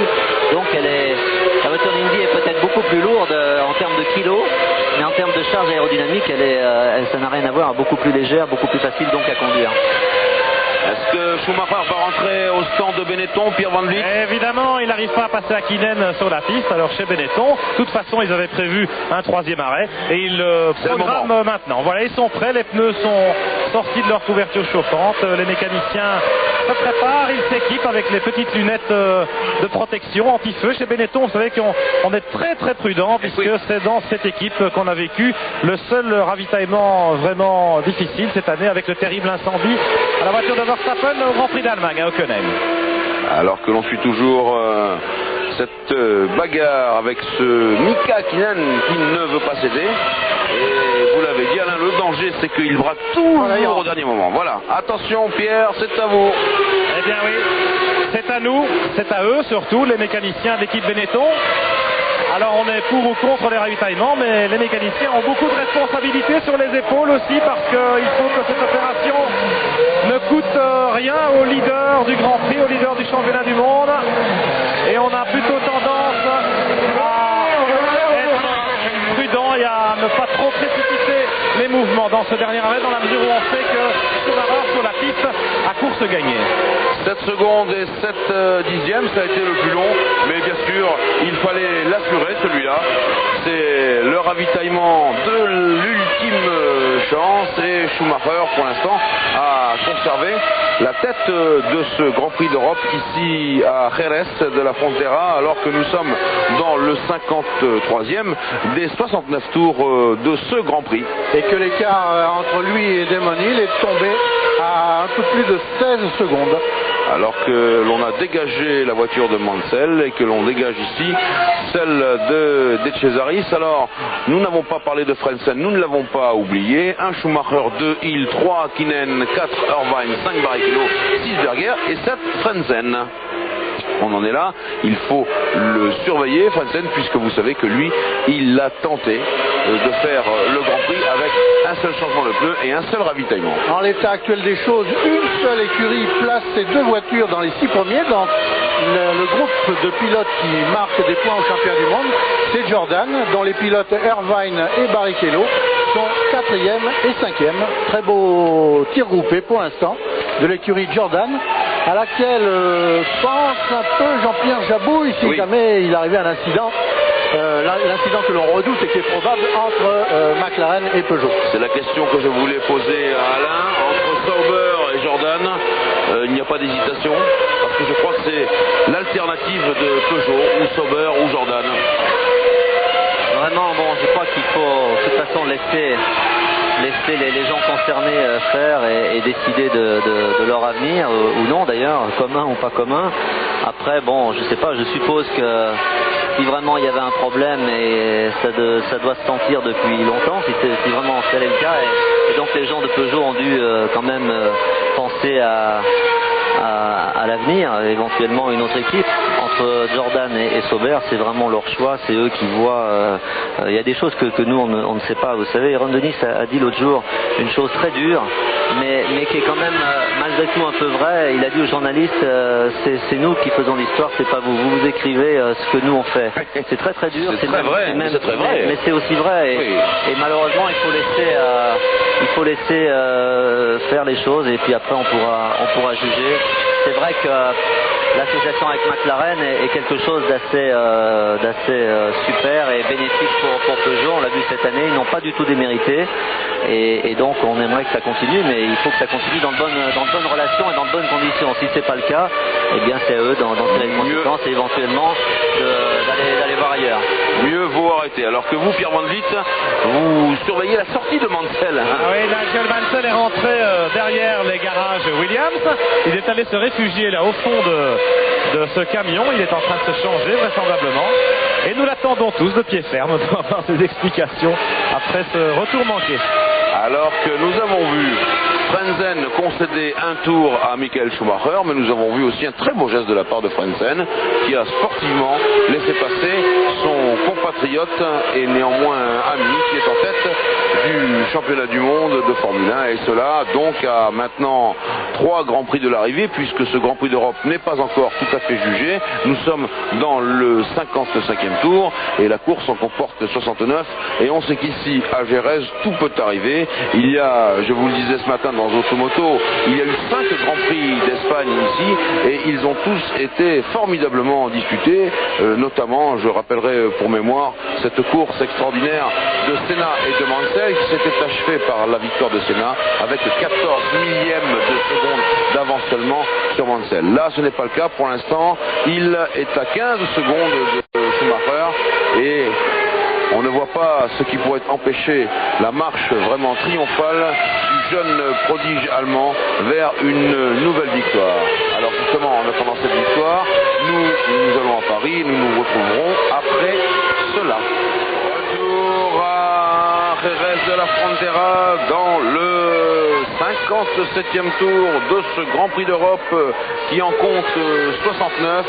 Donc la voiture d'Indy est peut-être beaucoup plus lourde en termes de kilos, mais en termes de charge aérodynamique, ça n'a rien à voir, beaucoup plus légère, beaucoup plus facile donc à conduire. Est-ce que Schumacher va rentrer au stand de Benetton, Pierre Van Vliet? Évidemment, il n'arrive pas à passer Hakkinen sur la piste. Alors chez Benetton, de toute façon, ils avaient prévu un 3e arrêt et ils le programment maintenant. Voilà, ils sont prêts, les pneus sont sortis de leur couverture chauffante, les mécaniciens se préparent, ils s'équipent avec les petites lunettes de protection anti-feu. Chez Benetton, vous savez qu'on est très très prudent puisque c'est dans cette équipe qu'on a vécu le seul ravitaillement vraiment difficile cette année avec le terrible incendie à la voiture de Verstappen au Grand Prix d'Allemagne à Hockenheim. Alors que l'on suit toujours cette bagarre avec ce Mika Hakkinen qui ne veut pas céder. Et vous l'avez dit Alain, le danger c'est qu'il braque toujours au dernier moment. Voilà, attention Pierre, c'est à vous. Eh bien oui, c'est à nous, c'est à eux surtout, les mécaniciens d'équipe Benetton. Alors on est pour ou contre les ravitaillements, mais les mécaniciens ont beaucoup de responsabilités sur les épaules aussi parce qu'il faut que cette opération ne coûte rien au leader du Grand Prix, au leader du championnat du monde. Et on a plutôt tendance à être prudent et à ne pas trop précipiter les mouvements dans ce dernier arrêt dans la mesure où on sait que Schumacher sur la piste a course gagnée. 7 secondes et 7 dixièmes, ça a été le plus long, mais bien sûr, il fallait l'assurer celui-là. C'est le ravitaillement de l'ultime chance et Schumacher, pour l'instant, a conservé la tête de ce Grand Prix d'Europe ici à Jerez de la Frontera, alors que nous sommes dans le 53e des 69 tours de ce Grand Prix. Et que l'écart entre lui et Damon Hill est tombé à un peu plus de 16 secondes. Alors que l'on a dégagé la voiture de Mansell et que l'on dégage ici celle de Cesaris. Alors, nous n'avons pas parlé de Frentzen, nous ne l'avons pas oublié. 1 Schumacher, 2 Hill, 3 Hakkinen, 4 Irvine, 5 Barrichello, 6 Berger et 7 Frentzen. On en est là, il faut le surveiller, Frentzen, puisque vous savez que lui, il a tenté de faire le Grand Prix avec un seul changement de pneu et un seul ravitaillement. En l'état actuel des choses, une seule écurie place ces deux voitures dans les 6 premiers. Dans le groupe de pilotes qui marquent des points au championnat du monde, c'est Jordan, dont les pilotes Irvine et Barrichello sont 4e et 5e. Très beau tir groupé pour l'instant de l'écurie Jordan, à laquelle pense un peu Jean-Pierre Jabouille si jamais il arrivait un incident. L'incident que l'on redoute et qui est probable entre McLaren et Peugeot. C'est la question que je voulais poser à Alain. Entre Sauber et Jordan, il n'y a pas d'hésitation, parce que je crois que c'est l'alternative de Peugeot, ou Sauber ou Jordan. Vraiment, bon, je crois qu'il faut de toute façon laisser les gens concernés faire et décider de leur avenir, ou non d'ailleurs, commun ou pas commun. Après, bon, je sais pas, je suppose que si vraiment il y avait un problème, et ça doit se sentir depuis longtemps, si vraiment c'était le cas, Et donc les gens de Peugeot ont dû quand même penser à l'avenir, éventuellement une autre équipe. Entre Jordan et Sauber, c'est vraiment leur choix, c'est eux qui voient. Il y a des choses que nous on ne sait pas. Vous savez, Ron Dennis a dit l'autre jour une chose très dure, mais qui est quand même malgré tout un peu vraie. Il a dit aux journalistes, c'est nous qui faisons l'histoire, c'est pas vous. Vous écrivez ce que nous on fait. C'est très très dur. C'est très vrai. C'est très vrai. Mais c'est aussi vrai. Et malheureusement, il faut laisser faire les choses et puis après on pourra juger. C'est vrai que l'association avec McLaren est quelque chose d'assez super et bénéfique pour Peugeot. On l'a vu cette année, ils n'ont pas du tout démérité et donc on aimerait que ça continue, mais il faut que ça continue dans de bonnes relations et dans de bonnes conditions. Si c'est pas le cas, eh bien c'est à eux d'en tirer les conséquences et éventuellement d'aller voir ailleurs. Mieux vaut arrêter. Alors que vous, Pierre Van Vliet, vous surveillez la sortie de Mansell. Ah oui, Nigel Mansell est rentré derrière les garages Williams. Il est allé se réfugier là au fond de ce camion. Il est en train de se changer vraisemblablement. Et nous l'attendons tous de pied ferme pour avoir ses explications après ce retour manqué. Alors que nous avons vu Frentzen concéder un tour à Michael Schumacher, mais nous avons vu aussi un très beau geste de la part de Frentzen qui a sportivement laissé passer son compatriote et néanmoins ami qui est en tête du championnat du monde de Formule 1, et cela donc à maintenant 3 Grands Prix de l'arrivée, puisque ce Grand Prix d'Europe n'est pas encore tout à fait jugé. Nous sommes dans le 55e tour et la course en comporte 69, et on sait qu'ici à Jerez tout peut arriver. Il y a, je vous le disais ce matin dans Automoto, il y a eu 5 Grands Prix d'Espagne ici et ils ont tous été formidablement disputés, notamment, je rappellerai pour mémoire, cette course extraordinaire de Senna et de Mansell qui s'était achevée par la victoire de Senna avec 14 millièmes de seconde d'avance seulement sur Mansell. Là, ce n'est pas le cas pour l'instant. Il est à 15 secondes de Schumacher et on ne voit pas ce qui pourrait empêcher la marche vraiment triomphale du jeune prodige allemand vers une nouvelle victoire. Alors justement, en attendant cette victoire, nous allons à Paris, nous nous retrouverons après cela. Retour à Jerez de la Frontera dans le 57e tour de ce Grand Prix d'Europe qui en compte 69,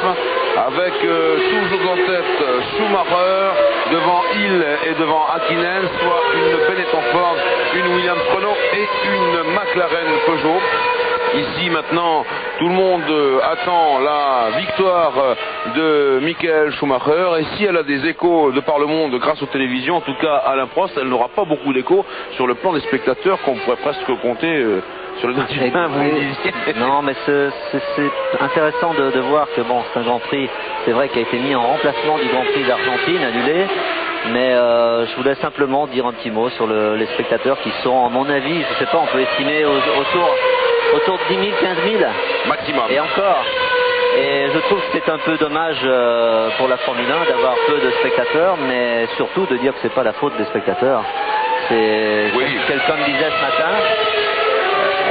avec toujours en tête Schumacher, devant Hill et devant Hakkinen, soit une Benetton Ford, une Williams Renault et une McLaren Peugeot. Ici maintenant, tout le monde attend la victoire de Michael Schumacher, et si elle a des échos de par le monde grâce aux télévisions, en tout cas Alain Prost, elle n'aura pas beaucoup d'échos sur le plan des spectateurs qu'on pourrait presque compter sur le doigt d'une main. Non, mais c'est intéressant de voir que bon, c'est un Grand Prix, c'est vrai, qui a été mis en remplacement du Grand Prix d'Argentine, annulé. Mais je voulais simplement dire un petit mot sur les spectateurs qui sont, à mon avis, je ne sais pas, on peut estimer autour de 10 000, 15 000 maximum. Et encore. Et je trouve que c'est un peu dommage pour la Formule 1 d'avoir peu de spectateurs, mais surtout de dire que c'est pas la faute des spectateurs. C'est quelqu'un me disait ce matin,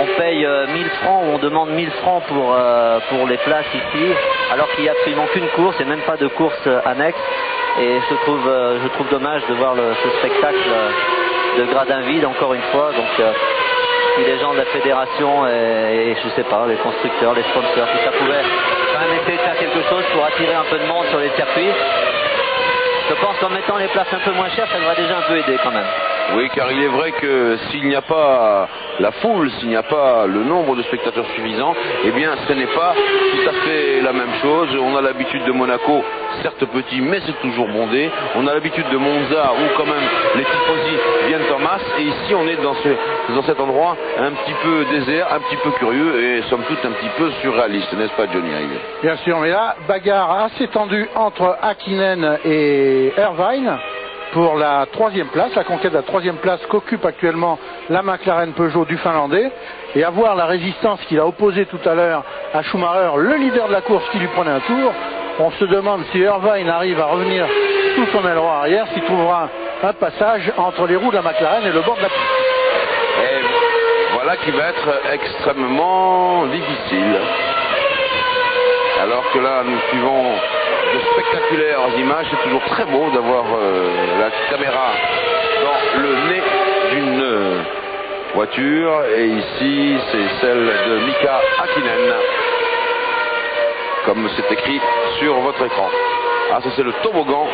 on paye 1000 francs, ou on demande 1000 francs pour les places ici, alors qu'il n'y a absolument qu'une course et même pas de course annexe. Et je trouve dommage de voir ce spectacle de gradin vide encore une fois. Donc si les gens de la fédération et je sais pas, les constructeurs, les sponsors, si ça pouvait quand même essayer de faire quelque chose pour attirer un peu de monde sur les circuits, je pense qu'en mettant les places un peu moins chères, ça devrait déjà un peu aider quand même. Oui, car il est vrai que s'il n'y a pas la foule, s'il n'y a pas le nombre de spectateurs suffisant, eh bien ce n'est pas tout à fait la même chose. On a l'habitude de Monaco, certes petit, mais c'est toujours bondé. On a l'habitude de Monza, où quand même les tifosi viennent en masse. Et ici, on est dans cet endroit un petit peu désert, un petit peu curieux et somme toute un petit peu surréaliste, n'est-ce pas, Johnny Rive? Bien sûr, mais là, bagarre assez tendue entre Hakkinen et Irvine pour la 3e place, la conquête de la 3e place qu'occupe actuellement la McLaren Peugeot du Finlandais, et à voir la résistance qu'il a opposée tout à l'heure à Schumacher, le leader de la course, qui lui prenait un tour. On se demande si Irvine arrive à revenir sous son aileron arrière, s'il trouvera un passage entre les roues de la McLaren et le bord de la piste. Et voilà qui va être extrêmement difficile. Alors que là, nous suivons de spectaculaires images. C'est toujours très beau d'avoir la caméra dans le nez voiture. Et ici, c'est celle de Mika Häkkinen, comme c'est écrit sur votre écran. Ah, ça c'est le toboggan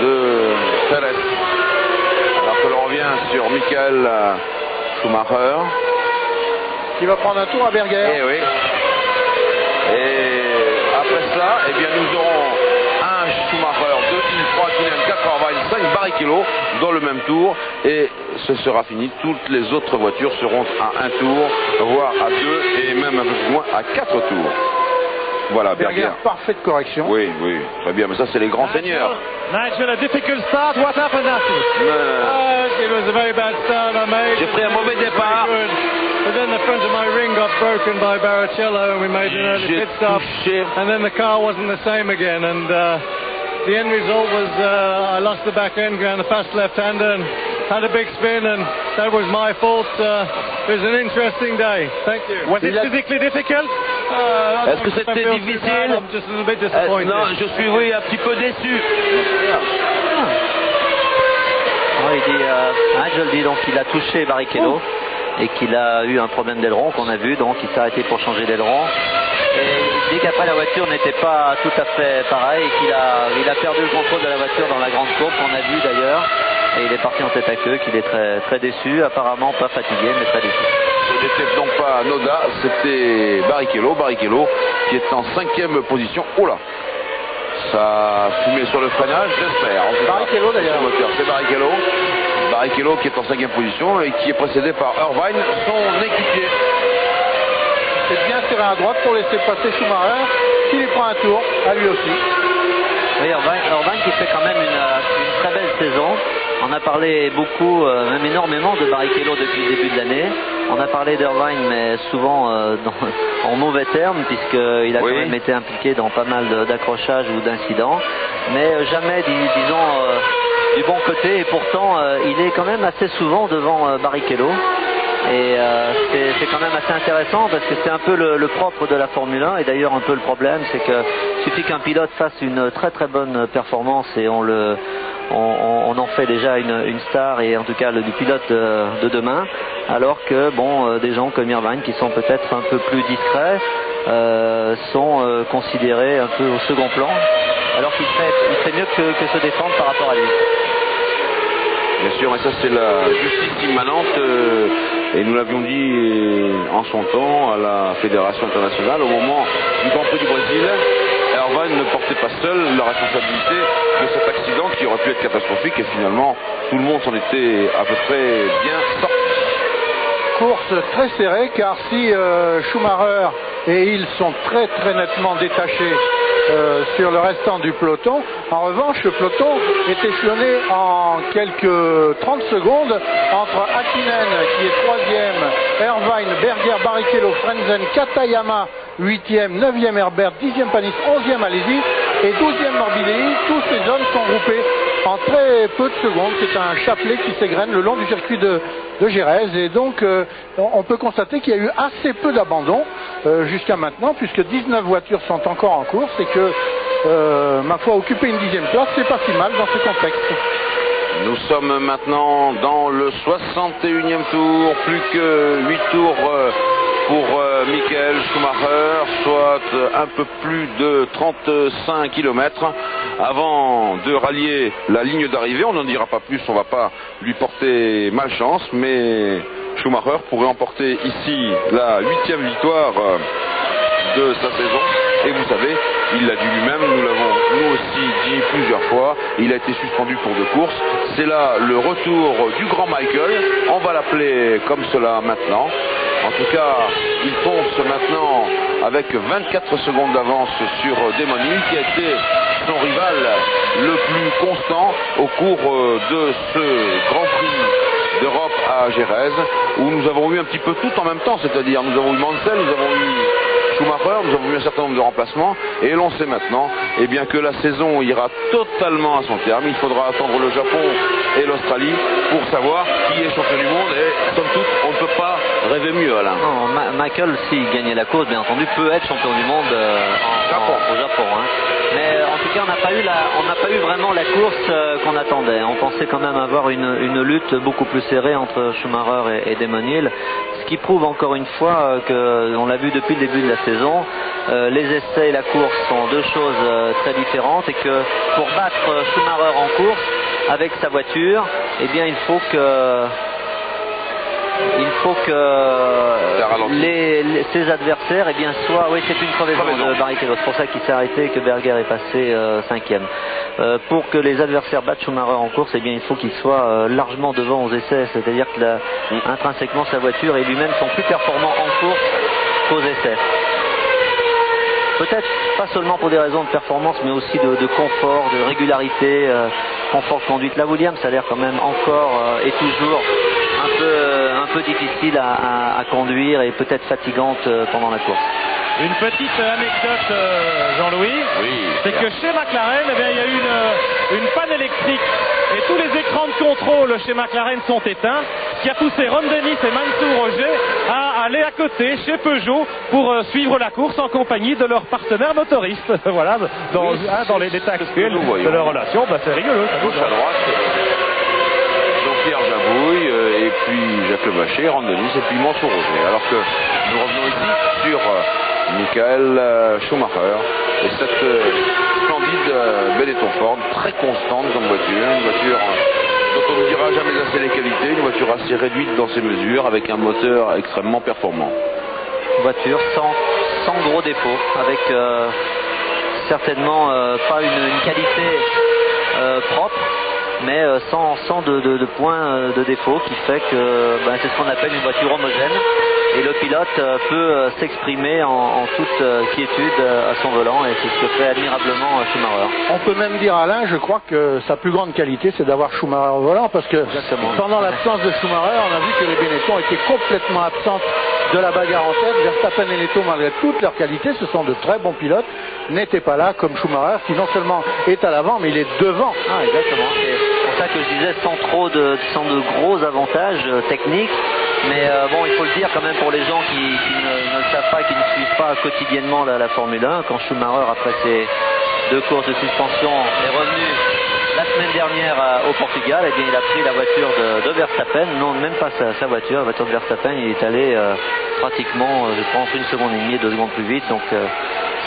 de Perez. Alors que l'on revient sur Michael Schumacher. Qui va prendre un tour à Berger. Et oui. Et après cela, eh bien, nous aurons un Schumacher, 2 3 Häkkinen, 4 Irvine, 5 Barrichello dans le même tour. Et ce sera fini. Toutes les autres voitures seront à un tour, voire à 2 et même un peu plus loin à 4 tours. Voilà, Berger. Parfaite correction. Oui, oui, très bien, mais ça c'est les grands seigneurs. Nigel, a difficult start. What happened after? It was a very bad start I made. J'ai pris un mauvais départ. But then the front of my ring got broken by Barrichello and we made an early pit stop. And then the car wasn't the same again. And the end result was I lost the back end, ran the fast left-hander and had a big spin, and that was my fault. It was an interesting day. Thank you. Was it physically difficult? Est-ce que c'était difficile? I'm just a little bit disappointed. Non, je suis oui, un petit peu déçu. Il dit, Nigel dit donc qu'il a touché Barrichello et qu'il a eu un problème d'aileron qu'on a vu, donc il s'est arrêté pour changer d'aileron. Et il dit qu'après la voiture n'était pas tout à fait pareille et qu'il a perdu le contrôle de la voiture dans la grande courbe qu'on a vue d'ailleurs. Et il est parti en tête à queue, qu'il est très, très déçu, apparemment pas fatigué mais très déçu. Ce n'était donc pas Noda, c'était Barrichello qui est en 5e position. Oh là, ça a fumé sur le freinage, j'espère. Barrichello d'ailleurs. C'est Barrichello qui est en 5e position et qui est précédé par Irvine, son équipier. C'est bien serré à droite pour laisser passer Schumacher, qui lui prend un tour, à lui aussi. Oui, Irvine qui fait quand même une très belle saison. On a parlé beaucoup, même énormément de Barrichello depuis le début de l'année. On a parlé d'Irvine, mais souvent en mauvais termes, puisqu'il a quand même été impliqué dans pas mal d'accrochages ou d'incidents. Mais jamais, disons, du bon côté. Et pourtant, il est quand même assez souvent devant Barrichello. Et c'est quand même assez intéressant parce que c'est un peu le propre de la Formule 1 et d'ailleurs un peu le problème, c'est que suffit qu'un pilote fasse une très très bonne performance et on en fait déjà une star et en tout cas du pilote de demain, alors que bon, des gens comme Irvine qui sont peut-être un peu plus discrets sont considérés un peu au second plan, alors qu'il fait mieux que se défendre par rapport à lui. Bien sûr, mais ça c'est la justice immanente et nous l'avions dit en son temps à la Fédération internationale au moment du Grand Prix du Brésil. Irvine ne portait pas seul la responsabilité de cet accident qui aurait pu être catastrophique et finalement tout le monde s'en était à peu près bien sorti. Course très serrée car si Schumacher et Hill sont très très nettement détachés sur le restant du peloton, en revanche le peloton est échelonné en quelques 30 secondes entre Häkkinen qui est 3e, Irvine, Berger, Barrichello, Frentzen, Katayama 8e, 9e Herbert, 10e Panis, 11e Alesi et 12e Morbidelli. Tous ces hommes sont groupés en très peu de secondes. C'est un chapelet qui s'égrène le long du circuit de Jerez et donc on peut constater qu'il y a eu assez peu d'abandon jusqu'à maintenant puisque 19 voitures sont encore en course et que ma foi occuper une 10e place c'est pas si mal dans ce contexte. Nous sommes maintenant dans le 61e tour, plus que 8 tours pour Michael Schumacher, soit un peu plus de 35 km avant de rallier la ligne d'arrivée. On n'en dira pas plus, on ne va pas lui porter malchance, mais Schumacher pourrait emporter ici la 8e victoire de sa saison. Et vous savez, il l'a dit lui-même, nous l'avons nous aussi dit plusieurs fois, il a été suspendu pour 2 courses. C'est là le retour du grand Michael, on va l'appeler comme cela maintenant. En tout cas, il fonce maintenant avec 24 secondes d'avance sur Damon Hill, qui a été son rival le plus constant au cours de ce Grand Prix d'Europe à Jerez, où nous avons eu un petit peu tout en même temps, c'est-à-dire nous avons eu Mansell, nous avons eu Schumacher. Nous avons vu un certain nombre de remplacements et l'on sait maintenant que la saison ira totalement à son terme. Il faudra attendre le Japon et l'Australie pour savoir qui est champion du monde et somme toute on ne peut pas rêver mieux, Alain. Non, Michael, s'il gagnait la course, bien entendu, peut être champion du monde au Japon. Hein. Mais en tout cas, on n'a pas eu vraiment la course qu'on attendait. On pensait quand même avoir une lutte beaucoup plus serrée entre Schumacher et Damon Hill, ce qui prouve encore une fois on l'a vu depuis le début de la saison, les essais et la course sont deux choses très différentes et que pour battre Schumacher en course avec sa voiture, eh bien il faut que ses adversaires soient... Oui, c'est une crevaison de Barrichello, c'est pour ça qu'il s'est arrêté et que Berger est passé 5e. Pour que les adversaires battent Schumacher en course, eh bien, il faut qu'il soit largement devant aux essais, c'est-à-dire que intrinsèquement sa voiture et lui-même sont plus performants en course qu'aux essais. Peut-être pas seulement pour des raisons de performance, mais aussi de confort, de régularité, confort de conduite. La Williams a l'air quand même encore et toujours un peu difficile à conduire et peut-être fatigante pendant la course. Une petite anecdote, Jean-Louis, c'est que chez McLaren, il y a eu une panne électrique et tous les écrans de contrôle chez McLaren sont éteints, ce qui a poussé Ron Dennis et Mansour Roger à aller à côté chez Peugeot pour suivre la course en compagnie de leur partenaire motoriste. Voilà, dans l'état actuel de leur relation, c'est rigolo. Gauche à droite, Jean-Pierre Jabouille, et puis Jacques Levacher, Ron Dennis et puis Mansour Roger. Alors que nous revenons ici sur Michael Schumacher et cette splendide Benetton Ford, très constante comme voiture, une voiture dont on ne dira jamais assez les qualités, une voiture assez réduite dans ses mesures avec un moteur extrêmement performant. Voiture sans gros défauts, avec certainement pas une qualité propre, mais sans de points de défaut, qui fait que c'est ce qu'on appelle une voiture homogène. Et le pilote peut s'exprimer en toute quiétude à son volant, et c'est ce que fait admirablement Schumacher. On peut même dire, Alain, je crois que sa plus grande qualité, c'est d'avoir Schumacher au volant, parce que pendant l'absence de Schumacher, on a vu que les Benetton étaient complètement absentes de la bagarre en tête. Verstappen et Netto, malgré toutes leurs qualités, ce sont de très bons pilotes, n'étaient pas là comme Schumacher, qui non seulement est à l'avant, mais il est devant. Ah, exactement. C'est pour ça que je disais sans de gros avantages techniques. Mais il faut le dire quand même pour les gens qui ne le savent pas, qui ne suivent pas quotidiennement la Formule 1, quand Schumacher, après ses 2 courses de suspension, est revenu la semaine dernière au Portugal, eh bien il a pris la voiture de Verstappen, non même pas sa voiture, la voiture de Verstappen, il est allé pratiquement, je pense, 1 seconde et demie, 2 secondes plus vite, donc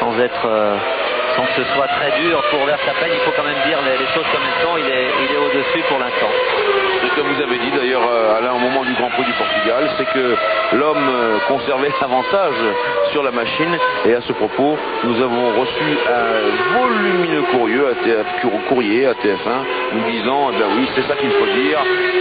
sans que ce soit très dur pour Verstappen, il faut quand même dire les choses comme elles sont, il est au-dessus pour l'instant. Ce que vous avez dit d'ailleurs, Alain, au moment du Grand Prix du Portugal, c'est que l'homme conservait l'avantage sur la machine, et à ce propos, nous avons reçu un volumineux courrier à TF1 nous disant, oui, c'est ça qu'il faut dire,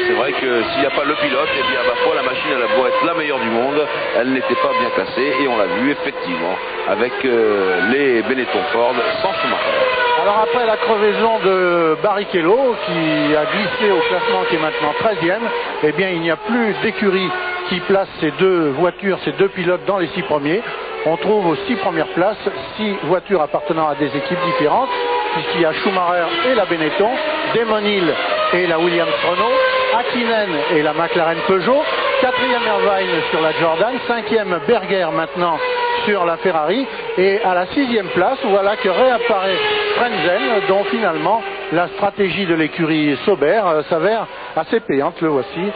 c'est vrai que s'il n'y a pas le pilote, eh bien, ma foi, la machine, elle a beau être la meilleure du monde, elle n'était pas bien classée, et on l'a vu effectivement avec les Benetton Ford sans Schumacher. Alors après la crevaison de Barrichello, qui a glissé au classement, qui est maintenant 13e, eh bien il n'y a plus d'écurie qui place ces 2 voitures, ces 2 pilotes dans les 6 premiers. On trouve aux 6 premières places 6 voitures appartenant à des équipes différentes, puisqu'il y a Schumacher et la Benetton, Damon Hill et la Williams Renault, Hakkinen et la McLaren Peugeot, 4e Irvine sur la Jordan, 5e Berger maintenant sur la Ferrari, et à la 6e place, voilà que réapparaît Frentzen, dont finalement la stratégie de l'écurie Sauber s'avère assez payante. Le voici,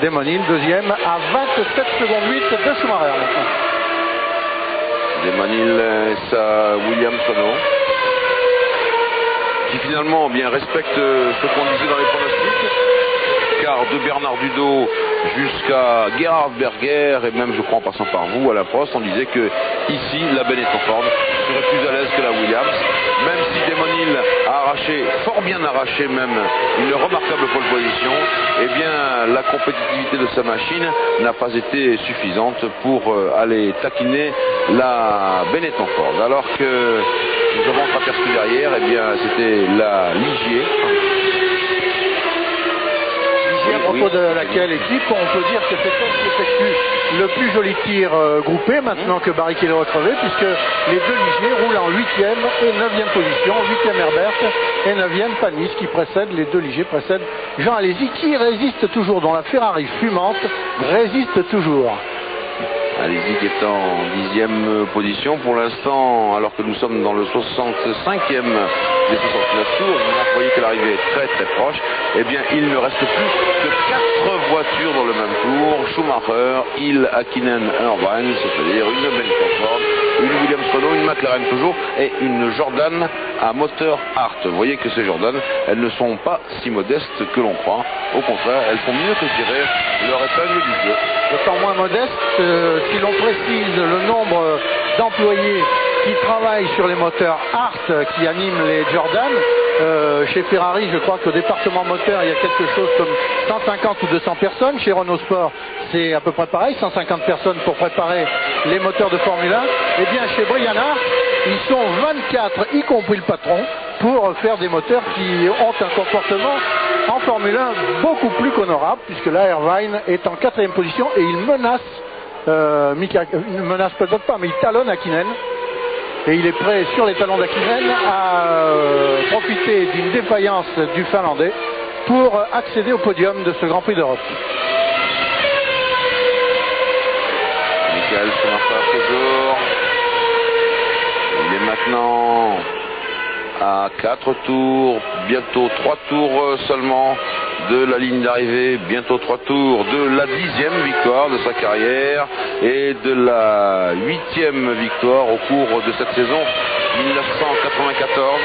Damon Hill, 2e à 27 secondes 8 de Schumacher maintenant. Damon Hill et sa Williams Renault, qui finalement respecte ce qu'on disait dans les pronostics, car de Bernard Dudot jusqu'à Gerhard Berger, et même je crois en passant par vous à la Prost, on disait que ici la Benetton Ford serait plus à l'aise que la Williams, même si Damon Hill a arraché, fort bien arraché même, une remarquable pole position, eh bien la compétitivité de sa machine n'a pas été suffisante pour aller taquiner la Benetton Ford, alors que nous avons aperçu derrière, eh bien c'était la Ligier propos de laquelle équipe, on peut dire que c'est elle qui effectue le plus joli tir groupé maintenant que Barrichello a crevé, puisque les deux ligiers roulent en 8e et 9e position, 8e Herbert et 9e Panis qui précèdent, les deux ligiers précèdent Jean Alesi qui résiste toujours, dont la Ferrari fumante résiste toujours. Alesi qui est en 10e position pour l'instant, alors que nous sommes dans le 65e des 69 tours. Vous voyez que l'arrivée est très très proche. Eh bien, il ne reste plus que 4 voitures dans le même tour. Schumacher, Hill, Hakkinen, Irvine, c'est-à-dire une Benetton, une Williams Renault, une McLaren toujours et une Jordan à moteur Hart. Vous voyez que ces Jordan, elles ne sont pas si modestes que l'on croit. Au contraire, elles font mieux que tirer leur épingle du jeu. D'autant moins modestes si l'on précise le nombre d'employés qui travaillent sur les moteurs Hart qui animent les Jordan. Chez Ferrari, je crois qu'au département moteur, il y a quelque chose comme 150 ou 200 personnes. Chez Renault Sport, c'est à peu près pareil, 150 personnes pour préparer les moteurs de Formule 1. Eh bien, chez Brian Hart, ils sont 24, y compris le patron, pour faire des moteurs qui ont un comportement en Formule 1 beaucoup plus qu'honorable, puisque là, Irvine est en 4e position et il menace, il ne menace peut-être pas, mais il talonne Hakkinen. Et il est prêt sur les talons d'Hakkinen à profiter d'une défaillance du Finlandais pour accéder au podium de ce Grand Prix d'Europe. Michael Schumacher toujours. Il est maintenant à 4 tours, bientôt 3 tours seulement de la ligne d'arrivée, bientôt 3 tours de la 10e victoire de sa carrière et de la 8e victoire au cours de cette saison 1994.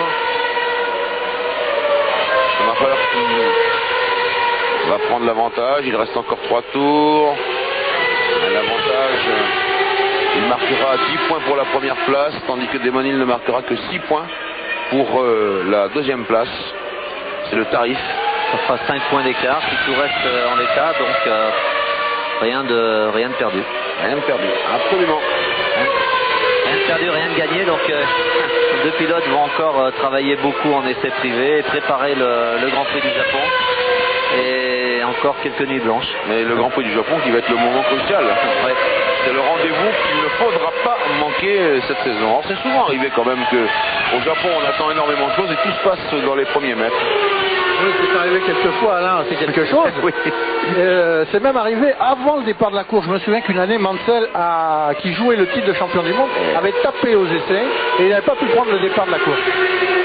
Schumacher qui va prendre l'avantage, il reste encore 3 tours. L'avantage, il marquera 10 points pour la première place, tandis que Damon Hill ne marquera que 6 points pour la 2e place. C'est le tarif. Ça fera 5 points d'écart si tout reste en l'état, donc rien de perdu. Rien de perdu, absolument. Rien de perdu, rien de gagné, donc les deux pilotes vont encore travailler beaucoup en essai privé et préparer le Grand Prix du Japon. Et encore quelques nuits blanches. Mais le Grand Prix du Japon qui va être le moment crucial. Ouais. C'est le rendez-vous qu'il ne faudra pas manquer cette saison. Alors c'est souvent arrivé quand même qu'au Japon on attend énormément de choses et tout se passe dans les premiers mètres. Oui, c'est arrivé quelquefois, Alain, c'est quelque chose. Oui. C'est même arrivé avant le départ de la course. Je me souviens qu'une année, Mansell, qui jouait le titre de champion du monde, avait tapé aux essais et il n'avait pas pu prendre le départ de la course.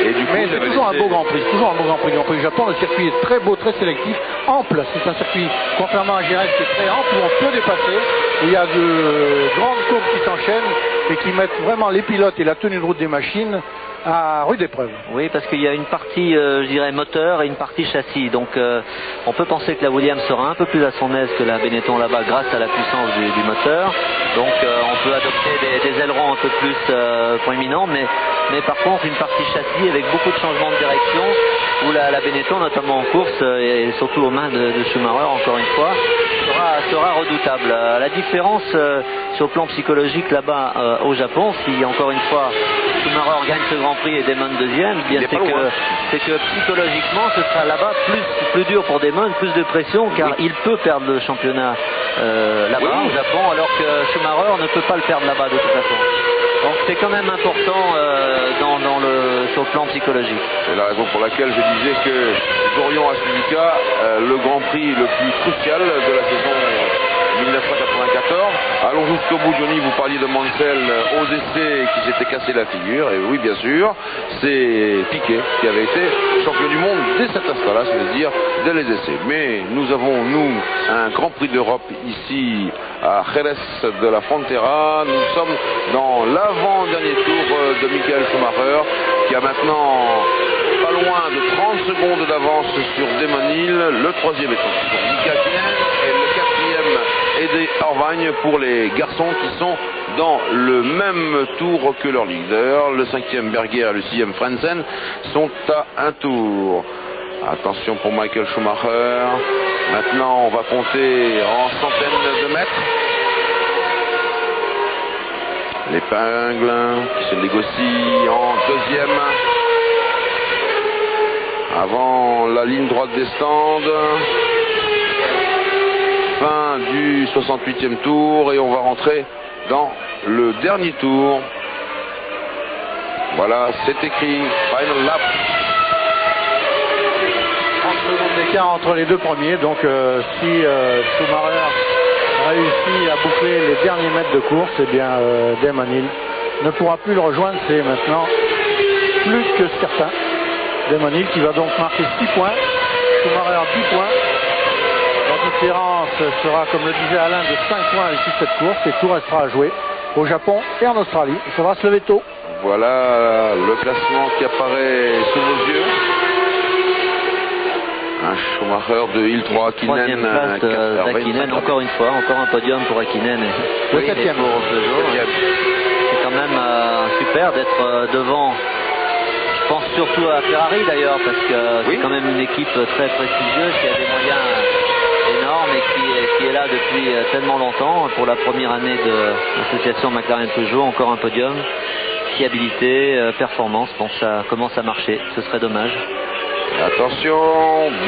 Et du coup, mais c'est toujours un beau Grand Prix, toujours un beau Grand Prix. Le Grand Prix du Japon, le circuit est très beau, très sélectif, ample. C'est un circuit, contrairement à Jerez, qui est très ample, où on peut dépasser, où il y a de grandes courbes qui s'enchaînent et qui mettent vraiment les pilotes et la tenue de route des machines à rude épreuve. Oui, parce qu'il y a une partie, je dirais, moteur et une partie châssis. Donc, on peut penser que la Williams sera un peu plus à son aise que la Benetton là-bas grâce à la puissance du moteur. Donc, on peut adopter des ailerons un peu plus proéminents, mais par contre, une partie châssis avec beaucoup de changements de direction où la Benetton, notamment en course, et surtout aux mains de Schumacher, encore une fois, sera redoutable. La différence sur le plan psychologique là-bas au Japon, si encore une fois Schumacher gagne ce Grand Prix et Damon deuxième, c'est que psychologiquement ce sera là-bas plus dur pour Damon, plus de pression, car il peut perdre le championnat là-bas au Japon, alors que Schumacher ne peut pas le perdre là-bas de toute façon. Donc c'est quand même important sur le plan psychologique. C'est la raison pour laquelle je disais que nous aurions à Suzuka le Grand Prix le plus crucial de la saison 1994. Allons jusqu'au bout, Johnny, vous parliez de Mansell aux essais qui s'était cassé la figure, et oui bien sûr, c'est Piquet qui avait été champion du monde dès cet instant-là, c'est-à-dire dès les essais. Mais nous avons, nous, un Grand Prix d'Europe ici à Jerez de la Frontera. Nous sommes dans l'avant-dernier tour de Michael Schumacher, qui a maintenant pas loin de 30 secondes d'avance sur Damon Hill. Le troisième est sur Mika Hakkinen et le quatrième Eddie Irvine pour les garçons qui sont dans le même tour que leur leader. Le cinquième Berger et le sixième Frentzen sont à un tour. Attention pour Michael Schumacher. Maintenant on va compter en centaines de mètres. L'épingle qui se négocie en deuxième. Avant la ligne droite des stands. fin du 68e tour et on va rentrer dans le dernier tour. Voilà, c'est écrit Final Lap. 30 secondes d'écart entre les deux premiers, donc si Schumacher réussit à boucler les derniers mètres de course, eh bien Damon Hill ne pourra plus le rejoindre, c'est maintenant plus que certain. Damon Hill qui va donc marquer 6 points, Schumacher 10 points. La différence sera, comme le disait Alain, de 5 points à l'issue de cette course et tout restera à jouer au Japon et en Australie. Il faudra se lever tôt. Voilà le classement qui apparaît sous vos yeux. Un Schumacher de Hill 3, Troisième place d'Hakkinen, encore une fois, encore un podium pour Hakkinen. Le 7e pour Peugeot. C'est quand même super d'être devant. Je pense surtout à Ferrari d'ailleurs, parce que c'est quand même une équipe très prestigieuse qui a des moyens énormes et qui est là depuis tellement longtemps. Pour la première année de l'association McLaren-Peugeot, encore un podium. Fiabilité, performance, bon, ça commence à marcher, ce serait dommage. Attention,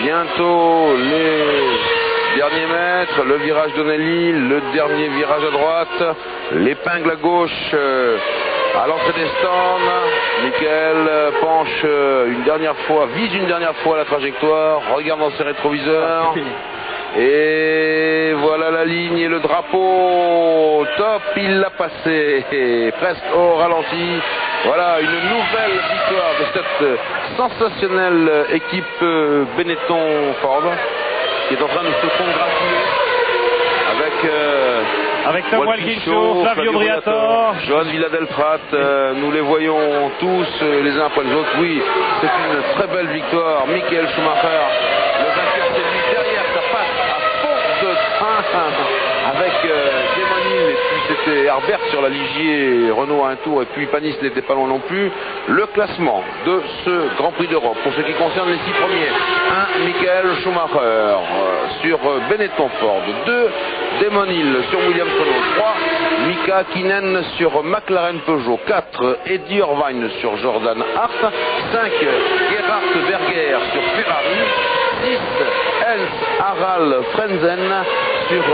bientôt les derniers mètres, le virage d'Onelli, le dernier virage à droite, l'épingle à gauche à l'entrée des stands. Michael penche une dernière fois, vise une dernière fois la trajectoire, regarde dans ses rétroviseurs. Et voilà la ligne et le drapeau. Top, il l'a passé. Presque au ralenti. Voilà une nouvelle victoire de cette sensationnelle équipe Benetton-Ford qui est en train de se congratuler avec Samuel Guinchot, Flavio Briatore, Johan Villadelprat, nous les voyons tous les uns après les autres. Oui, c'est une très belle victoire. Michael Schumacher, le vainqueur, c'est lui derrière, ça passe à fond de train avec Damon Hill, et puis c'était Herbert sur la Ligier, Renault à un tour, et puis Panis n'était pas loin non plus. Le classement de ce Grand Prix d'Europe, pour ce qui concerne les 6 premiers: 1, Michael Schumacher sur Benetton Ford, 2, Damon Hill sur Williams Renault, 3, Mika Hakkinen sur McLaren Peugeot, 4, Eddie Irvine sur Jordan Hart, 5, Gerhard Berger sur Ferrari, 6, Heinz Harald Frentzen sur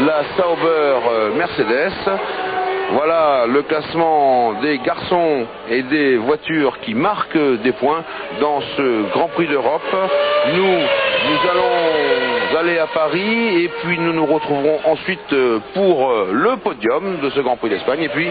la Sauber Mercedes. Voilà le classement des garçons et des voitures qui marquent des points dans ce Grand Prix d'Europe. Nous allons aller à Paris et puis nous nous retrouverons ensuite pour le podium de ce Grand Prix d'Espagne. Et puis